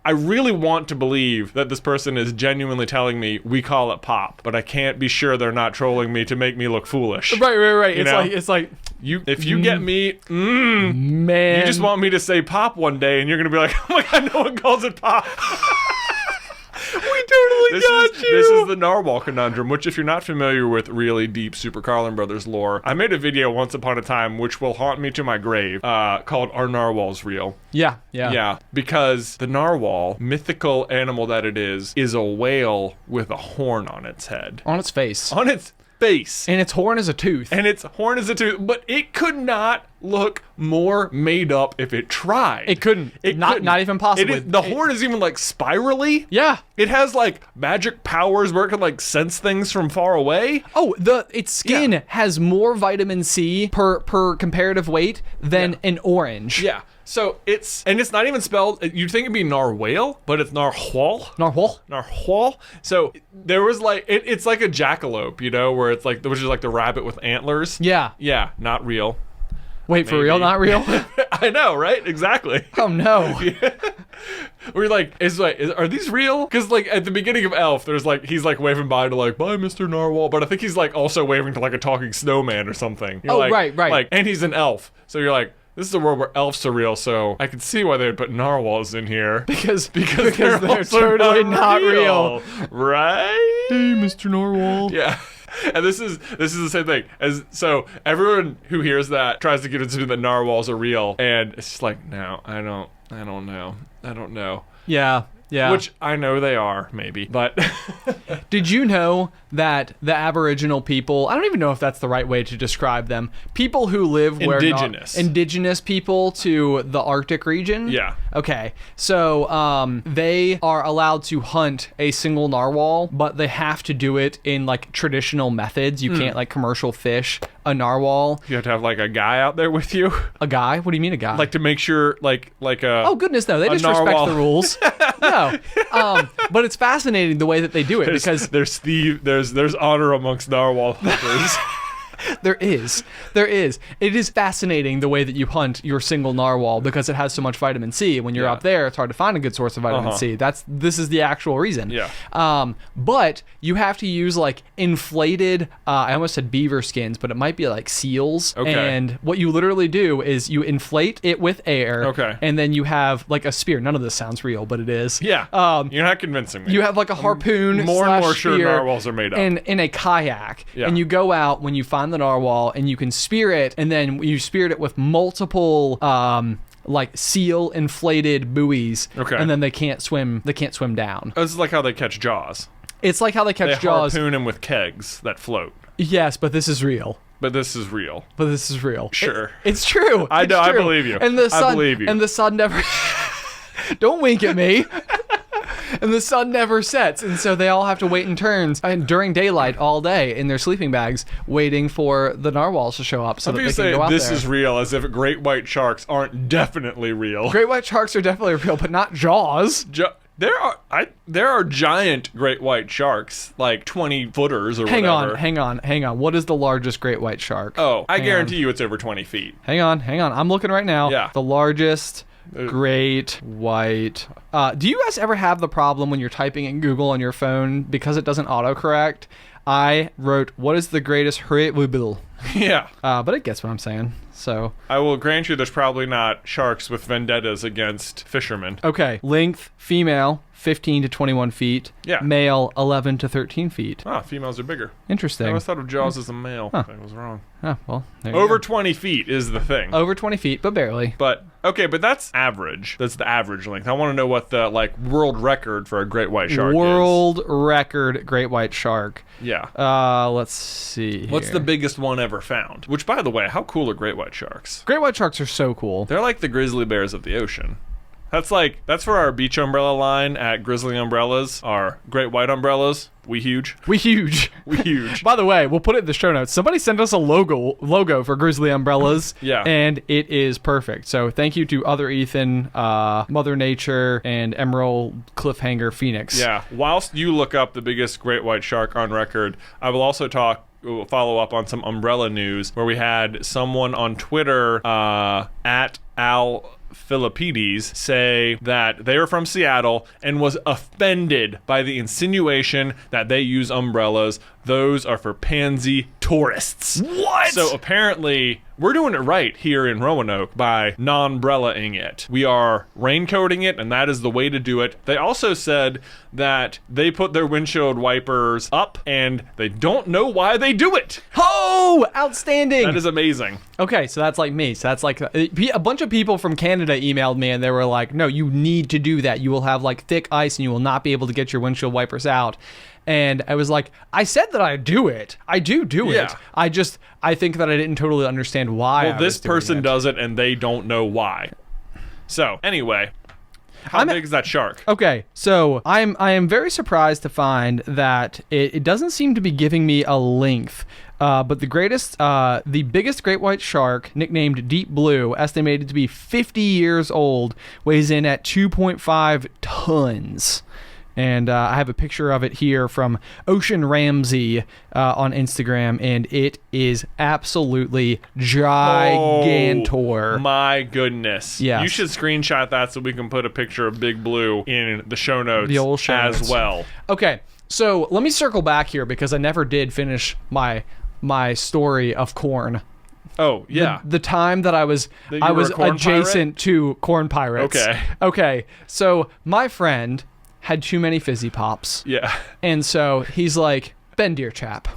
I really want to believe that this person is genuinely telling me we call it pop, but I can't be sure they're not trolling me to make me look foolish. Right. You It's like if you get me, man, you just want me to say pop one day, and you're gonna be like, oh my god, no one calls it pop. We totally got you. This is the narwhal conundrum, which if you're not familiar with really deep Super Carlin Brothers lore, I made a video once upon a time which will haunt me to my grave, called Are Narwhals Real? Yeah. Because the narwhal, mythical animal that it is a whale with a horn on its head. On its face. On its face. And its horn is a tooth. But it could not look more made up if it tried. It couldn't. Not even possible. The horn is even like spirally. Yeah. It has like magic powers where it can like sense things from far away. Oh, its skin has more vitamin C per comparative weight than an orange. Yeah. So it's not even spelled, you'd think it'd be narwhal, but it's narwhal. Narwhal. So there was like, it's like a jackalope, where it's like, which is like the rabbit with antlers. Yeah. Yeah, not real. Wait, for real? Not real? I know, right? Exactly. Oh no. Yeah. We're like, are these real? Because like at the beginning of Elf, there's like, he's like waving by to like, bye Mr. Narwhal, but I think he's like also waving to like a talking snowman or something. You're like, right. Like, and he's an elf. So you're like, this is a world where elves are real, so I can see why they would put narwhals in here. Because they're totally not real. Right? Hey, Mr. Narwhal. Yeah. And this is the same thing. So everyone who hears that tries to get into the narwhals are real, and it's just like, no, I don't know. Yeah. Which I know they are, maybe, but did you know that the Aboriginal people, I don't even know if that's the right way to describe them, people who live where indigenous people to the Arctic region? Yeah. Okay. So they are allowed to hunt a single narwhal, but they have to do it in like traditional methods. You can't like commercial fish a narwhal. You have to have like a guy out there with you. A guy? What do you mean a guy? Like to make sure like a Oh goodness, no. They just respect the rules. No. But it's fascinating the way that they do it because there's honor amongst narwhal hunters. There is. It is fascinating the way that you hunt your single narwhal because it has so much vitamin C. When you're up there, it's hard to find a good source of vitamin C. This is the actual reason. Yeah. But you have to use like inflated, I almost said beaver skins, but it might be like seals. Okay. And what you literally do is you inflate it with air. Okay. And then you have like a spear. None of this sounds real, but it is. Yeah. You're not convincing me. You have like a harpoon. More and more sure narwhals are made up. And in a kayak. Yeah. And you go out when you find the narwhal and you can spear it, and then you speared it with multiple like seal inflated buoys. Okay. And then they can't swim down. This is like how they catch jaws. It's like how they catch jaws. They harpoon them with kegs that float. Yes, but this is real. Sure. It's true. I know. I believe you. And the sun, I believe you. And the sun never don't wink at me. And the sun never sets, and so they all have to wait in turns and during daylight all day in their sleeping bags, waiting for the narwhals to show up so that they can go out there. This is real, as if great white sharks aren't definitely real. Great white sharks are definitely real, but not Jaws. There are giant great white sharks, like 20 footers or whatever. Hang on. What is the largest great white shark? Oh, I guarantee you it's over 20 feet. Hang on. I'm looking right now. Yeah. The largest great white. Do you guys ever have the problem when you're typing in Google on your phone because it doesn't autocorrect? I wrote, what is the greatest hurry-will? Yeah. But it gets what I'm saying. So I will grant you there's probably not sharks with vendettas against fishermen. Okay. Length, female, 15 to 21 feet. Yeah. Male, 11 to 13 feet. Ah, females are bigger. Interesting. I always thought of Jaws as a male. Huh. I was wrong. Oh, well, there you Over go. 20 feet is the thing. Over 20 feet, but barely. But, okay, but that's average. That's the average length. I want to know what the, world record for a great white shark World record great white shark. is. Yeah. Let's see What's here. the biggest one ever found? Which, by the way, how cool are great white sharks? Great white sharks are so cool. They're like the grizzly bears of the ocean. That's for our beach umbrella line at Grizzly Umbrellas, our great white umbrellas. We huge. We huge. We huge. By the way, we'll put it in the show notes. Somebody sent us a logo for Grizzly Umbrellas. Yeah. And it is perfect. So thank you to Other Ethan, Mother Nature, and Emerald Cliffhanger Phoenix. Yeah. Whilst you look up the biggest great white shark on record, I will also follow up on some umbrella news where we had someone on Twitter at Al Philippides say that they were from Seattle and was offended by the insinuation that they use umbrellas. Those are for pansy tourists. What? So apparently, we're doing it right here in Roanoke by non-brellaing it. We are raincoating it, and that is the way to do it. They also said that they put their windshield wipers up, and they don't know why they do it. Oh, outstanding. That is amazing. Okay, so that's like me. So that's like a bunch of people from Canada emailed me, and they were like, no, you need to do that. You will have like thick ice, and you will not be able to get your windshield wipers out. And I was like, I said that I do it. I do Yeah. it. I think that I didn't totally understand why. Well, this person does it, and they don't know why. So, anyway, how big is that shark? Okay, so I am very surprised to find that it doesn't seem to be giving me a length. But the biggest great white shark, nicknamed Deep Blue, estimated to be 50 years old, weighs in at 2.5 tons. And I have a picture of it here from Ocean Ramsey on Instagram, and it is absolutely gigantor. Oh, my goodness. Yes. You should screenshot that so we can put a picture of Big Blue in the show notes The old show as notes. well. Okay, so let me circle back here because I never did finish my story of corn. Oh, yeah. The time that I was That you were a corn adjacent to corn pirates. Okay. Okay. So my friend had too many fizzy pops. Yeah. And so he's like, Ben, dear chap,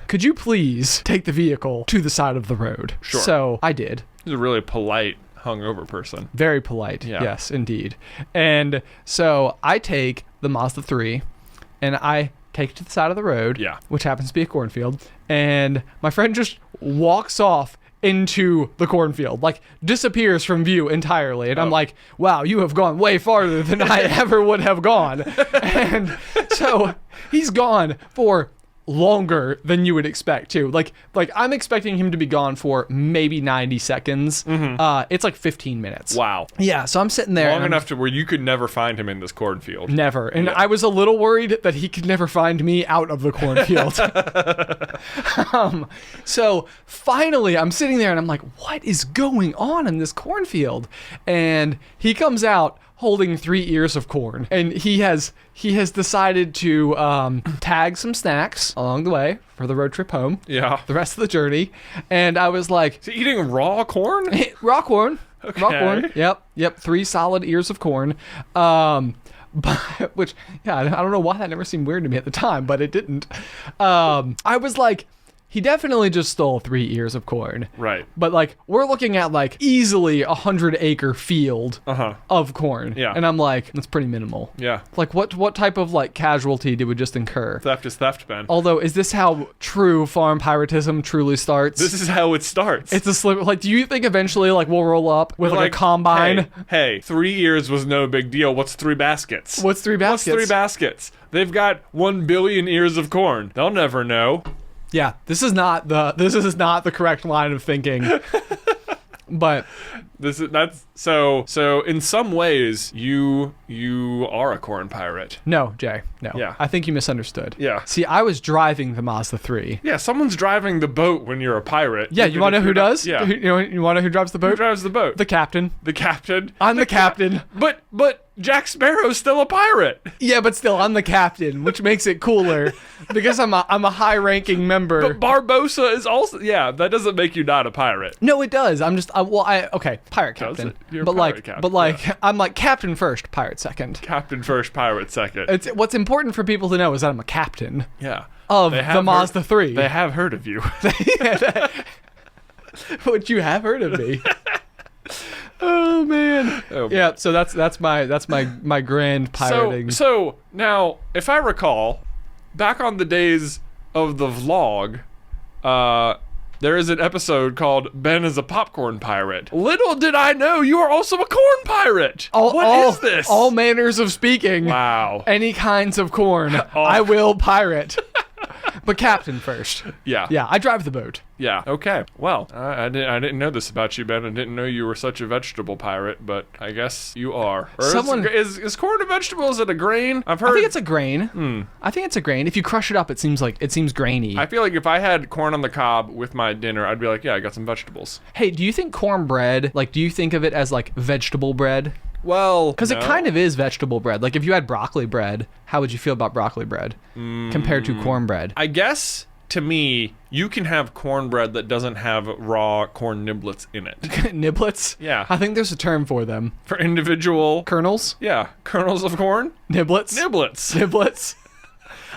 could you please take the vehicle to the side of the road? Sure. So I did. He's a really polite, hungover person. Very polite. Yeah. Yes, indeed. And so I take the Mazda 3 and I take it to the side of the road, Yeah. which happens to be a cornfield. And my friend just walks off into the cornfield, like disappears from view entirely. And I'm like, wow, you have gone way farther than I ever would have gone. And so he's gone for longer than you would expect too. Like I'm expecting him to be gone for maybe 90 seconds. It's like 15 minutes. Wow. Yeah, so I'm sitting there Long enough to where you could never find him in this cornfield. Never. And Yeah. I was a little worried that he could never find me out of the cornfield. So finally, I'm sitting there and I'm like, what is going on in this cornfield? And he comes out holding 3 ears of corn. And he has decided to tag some snacks along the way for the road trip home. Yeah. The rest of the journey. And I was like, Is he eating raw corn? raw corn. Okay. Raw corn. Yep. 3 solid ears of corn. Which, yeah, I don't know why that never seemed weird to me at the time, but it didn't. I was like, he definitely just stole 3 ears of corn. Right. But like, we're looking at like easily 100-acre field Uh-huh. of corn. Yeah. And I'm like, that's pretty minimal. Yeah. Like, what type of like casualty did we just incur? Theft is theft, Ben. Although, is this how true farm piratism truly starts? This is how it starts. It's a slip. Like, do you think eventually, like, we'll roll up with like a combine? Hey, 3 ears was no big deal. What's 3 baskets? What's 3 baskets? What's 3 baskets? They've got 1 billion ears of corn. They'll never know. Yeah, this is not the correct line of thinking. But So in some ways you are a corn pirate. no, Jay, no. Yeah. I think you misunderstood. Yeah. See, I was driving the Mazda 3. Yeah, someone's driving the boat when you're a pirate. Yeah, you want to know who does? Yeah. You want to know who drives the boat? Who drives the boat? The captain. The captain. I'm the captain. But Jack Sparrow's still a pirate. Yeah, but still, I'm the captain, which makes it cooler because I'm a high-ranking member. But Barbossa is also, that doesn't make you not a pirate. No, it does. I'm just, okay, pirate captain. You're but pirate captain, I'm like captain first, pirate second. Captain first, pirate second. What's important for people to know is that I'm a captain. Yeah. Of the Mazda 3. They have heard of you. But you have heard of me. Oh man. Yeah, so that's my grand pirating. So now, if I recall, back on the days of the vlog, there is an episode called Ben is a Popcorn Pirate. Little did I know you are also a corn pirate. What is this? All manners of speaking. Wow. Any kinds of corn. I will pirate. But captain first. Yeah. Yeah, I drive the boat. Yeah. Okay. Well, I didn't know this about you, Ben. I didn't know you were such a vegetable pirate, but I guess you are. Or is corn a vegetable? Is it a grain? I think it's a grain. I think it's a grain. If you crush it up, it seems grainy. I feel like if I had corn on the cob with my dinner, I'd be like, yeah, I got some vegetables. Hey, do you think cornbread, do you think of it as vegetable bread? Well, because it kind of is vegetable bread. Like if you had broccoli bread, how would you feel about broccoli bread compared to cornbread? I guess to me, you can have cornbread that doesn't have raw corn niblets in it. Niblets? Yeah. I think there's a term for them. For individual kernels? Yeah, kernels of corn. Niblets? Niblets.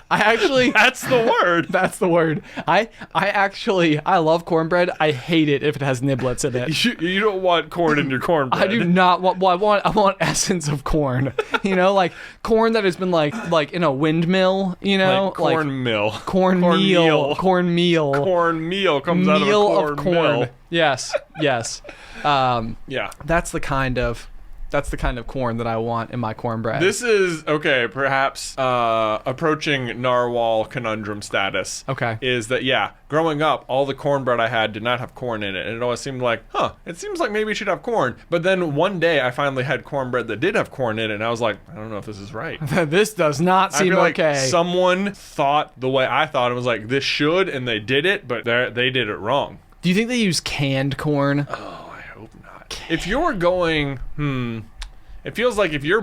That's the word. That's the word. I love cornbread. I hate it if it has niblets in it. You don't want corn in your cornbread. I do not want. Well, I want essence of corn. Like corn that has been like in a windmill. Like cornmeal. Cornmeal Comes out of a corn mill. Yes. Yeah. That's the kind of corn that I want in my cornbread. This is, perhaps approaching narwhal conundrum status. Okay. Is that, growing up, all the cornbread I had did not have corn in it. And it always seemed like, it seems like maybe it should have corn. But then one day I finally had cornbread that did have corn in it. And I was like, I don't know if this is right. This does not seem okay. Like someone thought the way I thought. It was like, this should, and they did it, but they did it wrong. Do you think they use canned corn? Oh, I hope not. If you're going, it feels like if you're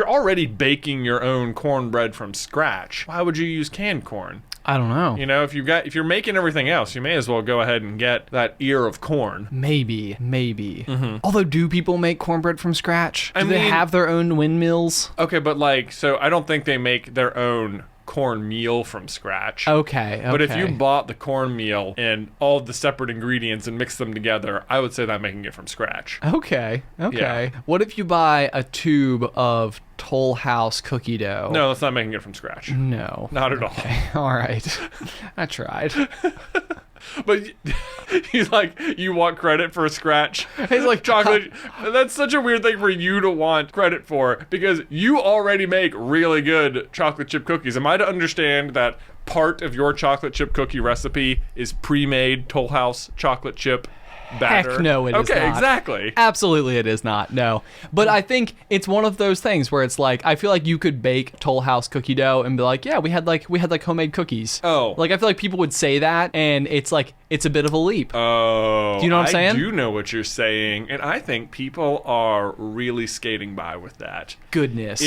already baking your own cornbread from scratch, why would you use canned corn? I don't know. If you're making everything else, you may as well go ahead and get that ear of corn. Maybe. Mm-hmm. Although, do people make cornbread from scratch? Do they have their own windmills? Okay, but so I don't think they make their own cornmeal from scratch. Okay. But if you bought the cornmeal and all of the separate ingredients and mixed them together, I would say that I'm making it from scratch. Okay. Yeah. What if you buy a tube of Toll House cookie dough? No, that's not making it from scratch. No. Not at all. All right. I tried. But you want credit for a scratch? He's like, chocolate. That's such a weird thing for you to want credit for, because you already make really good chocolate chip cookies. Am I to understand that part of your chocolate chip cookie recipe is pre-made Toll House chocolate chip batter? Heck no, it is not. Okay, exactly. Absolutely it is not, no. But I think it's one of those things where it's like, I feel like you could bake Toll House cookie dough and be like, yeah, we had homemade cookies. Oh. I feel like people would say that, and it's a bit of a leap. Oh. Do you know what I'm saying? I do know what you're saying, and I think people are really skating by with that. Goodness.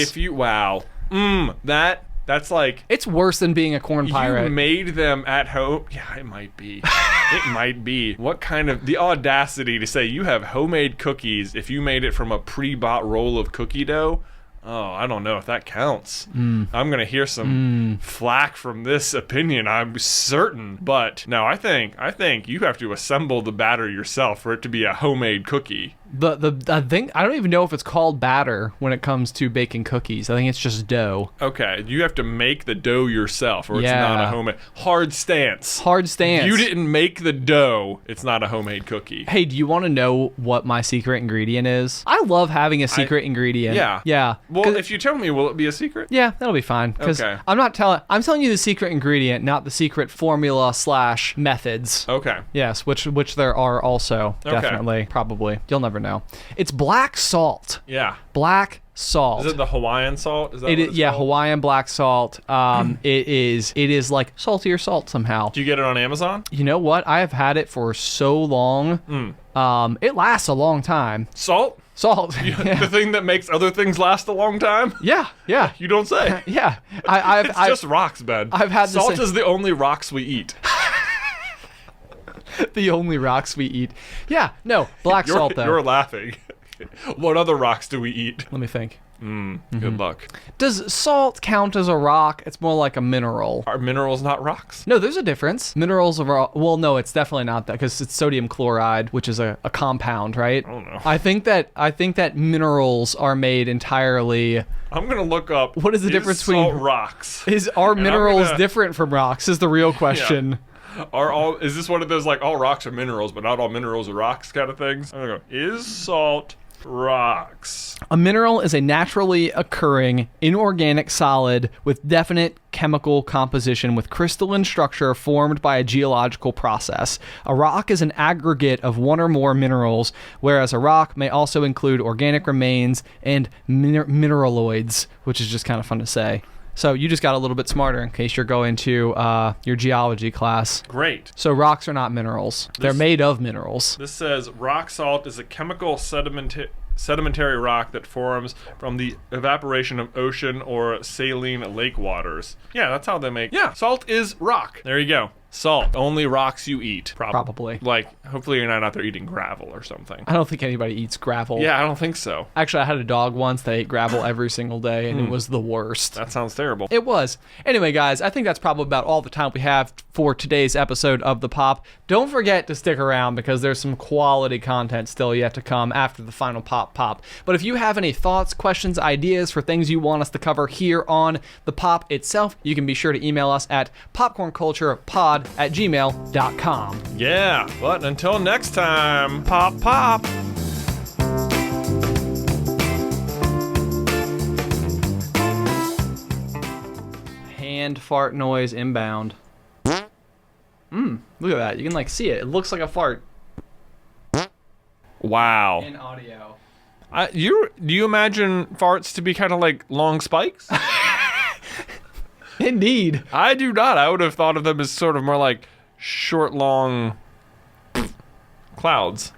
That's like... It's worse than being a corn pirate. You made them at home. Yeah, it might be. It might be. What kind of... The audacity to say you have homemade cookies if you made it from a pre-bought roll of cookie dough. Oh, I don't know if that counts. I'm going to hear some flack from this opinion, I'm certain. But no, I think you have to assemble the batter yourself for it to be a homemade cookie. I think I don't even know if it's called batter when it comes to baking cookies. I think it's just dough. Okay, you have to make the dough yourself, or it's not a homemade. Hard stance. You didn't make the dough. It's not a homemade cookie. Hey, do you want to know what my secret ingredient is? I love having a secret ingredient. Yeah. Well, if you tell me, will it be a secret? Yeah, that'll be fine. Because I'm telling you the secret ingredient, not the secret formula / methods. Okay. Yes, which there are also, definitely, probably. You'll never know. It's black salt. Yeah. Black salt. Is it the Hawaiian salt? Is that what it's called? Hawaiian black salt. It is like saltier salt somehow. Do you get it on Amazon? You know what? I have had it for so long. It lasts a long time. Salt? Salt. The thing that makes other things last a long time? Yeah. You don't say. Yeah. It's just rocks, Ben. I've had Salt is the only rocks we eat. The only rocks we eat. Yeah, no, black salt, though. You're laughing. What other rocks do we eat? Let me think. Good luck. Does salt count as a rock? It's more like a mineral. Are minerals not rocks? No, there's a difference. Minerals are... Well, no, it's definitely not that, because it's sodium chloride, which is a compound, right? I don't know. I think that minerals are made entirely... I'm going to look up... What is the difference between... salt rocks? Are minerals different from rocks is the real question. Yeah. Is this one of those, like, all rocks are minerals, but not all minerals are rocks kind of things? I'm going to go, is salt rocks? A mineral is a naturally occurring inorganic solid with definite chemical composition with crystalline structure formed by a geological process. A rock is an aggregate of one or more minerals, whereas a rock may also include organic remains and mineraloids, which is just kind of fun to say. So you just got a little bit smarter in case you're going to your geology class. Great. So rocks are not minerals. They're made of minerals. This says rock salt is a chemical sedimentary rock that forms from the evaporation of ocean or saline lake waters. Yeah, that's how they make... Yeah, salt is rock. There you go. Salt. Only rocks you eat. Probably. Like, hopefully you're not out there eating gravel or something. I don't think anybody eats gravel. Yeah, I don't think so. Actually, I had a dog once that ate gravel every single day, and it was the worst. That sounds terrible. It was. Anyway, guys, I think that's probably about all the time we have for today's episode of The Pop. Don't forget to stick around because there's some quality content still yet to come after the final pop. But if you have any thoughts, questions, ideas for things you want us to cover here on The Pop itself, you can be sure to email us at popcornculturepod@gmail.com. Yeah, but until next time, pop. Hand fart noise inbound. Look at that. You can like see it. It looks like a fart. Wow. In audio. Do you imagine farts to be kind of like long spikes? Indeed. I do not. I would have thought of them as sort of more like short, long clouds.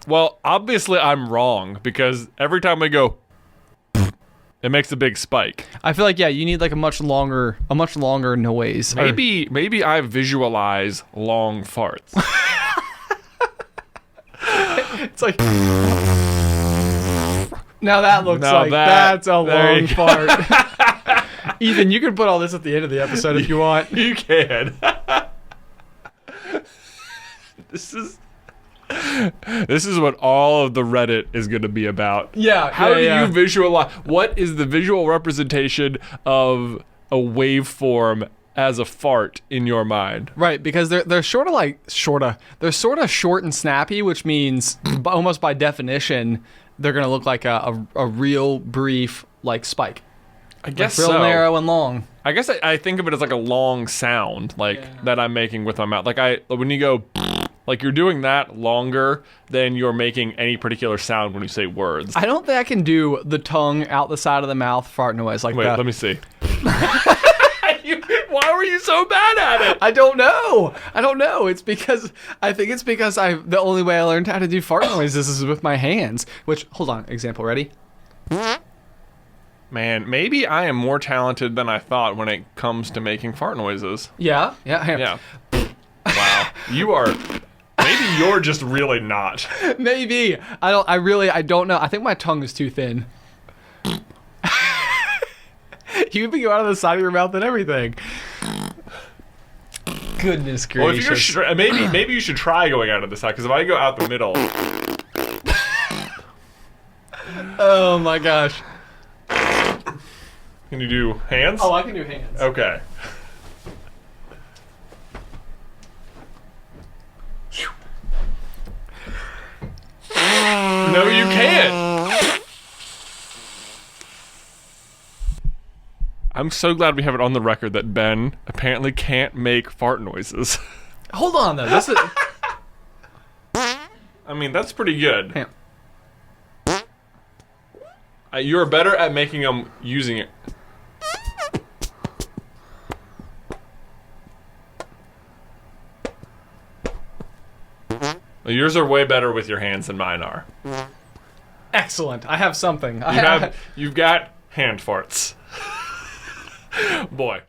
Well, obviously I'm wrong because every time we go, it makes a big spike. I feel like you need like a much longer noise. Maybe I visualize long farts. It's like now that looks that's a long fart. Ethan, you can put all this at the end of the episode if you want. You can. This is what all of the Reddit is going to be about. Yeah. How do you visualize? What is the visual representation of a waveform as a fart in your mind? Right, because they're they're sort of short and snappy, which means almost by definition they're going to look like a real brief like spike. I guess like real narrow and long. I guess I think of it as like a long sound, that I'm making with my mouth. Like when you go, like you're doing that longer than you're making any particular sound when you say words. I don't think I can do the tongue out the side of the mouth fart noise like that. Wait, let me see. Why were you so bad at it? I don't know. It's because the only way I learned how to do fart noises is with my hands. Which, hold on, example, ready? Man, maybe I am more talented than I thought when it comes to making fart noises. Yeah. Wow, you are. Maybe you're just really not. Maybe I don't know. I think my tongue is too thin. You can go out of the side of your mouth and everything. Goodness gracious. Well, if you're maybe you should try going out of the side, because if I go out the middle. Oh my gosh. Can you do hands? Oh, I can do hands. Okay. No, you can't. I'm so glad we have it on the record that Ben apparently can't make fart noises. Hold on, though. This is... I mean, that's pretty good. Hang on. You're better at making them using it. Well, yours are way better with your hands than mine are. Excellent. I have something. You've got hand farts. Boy.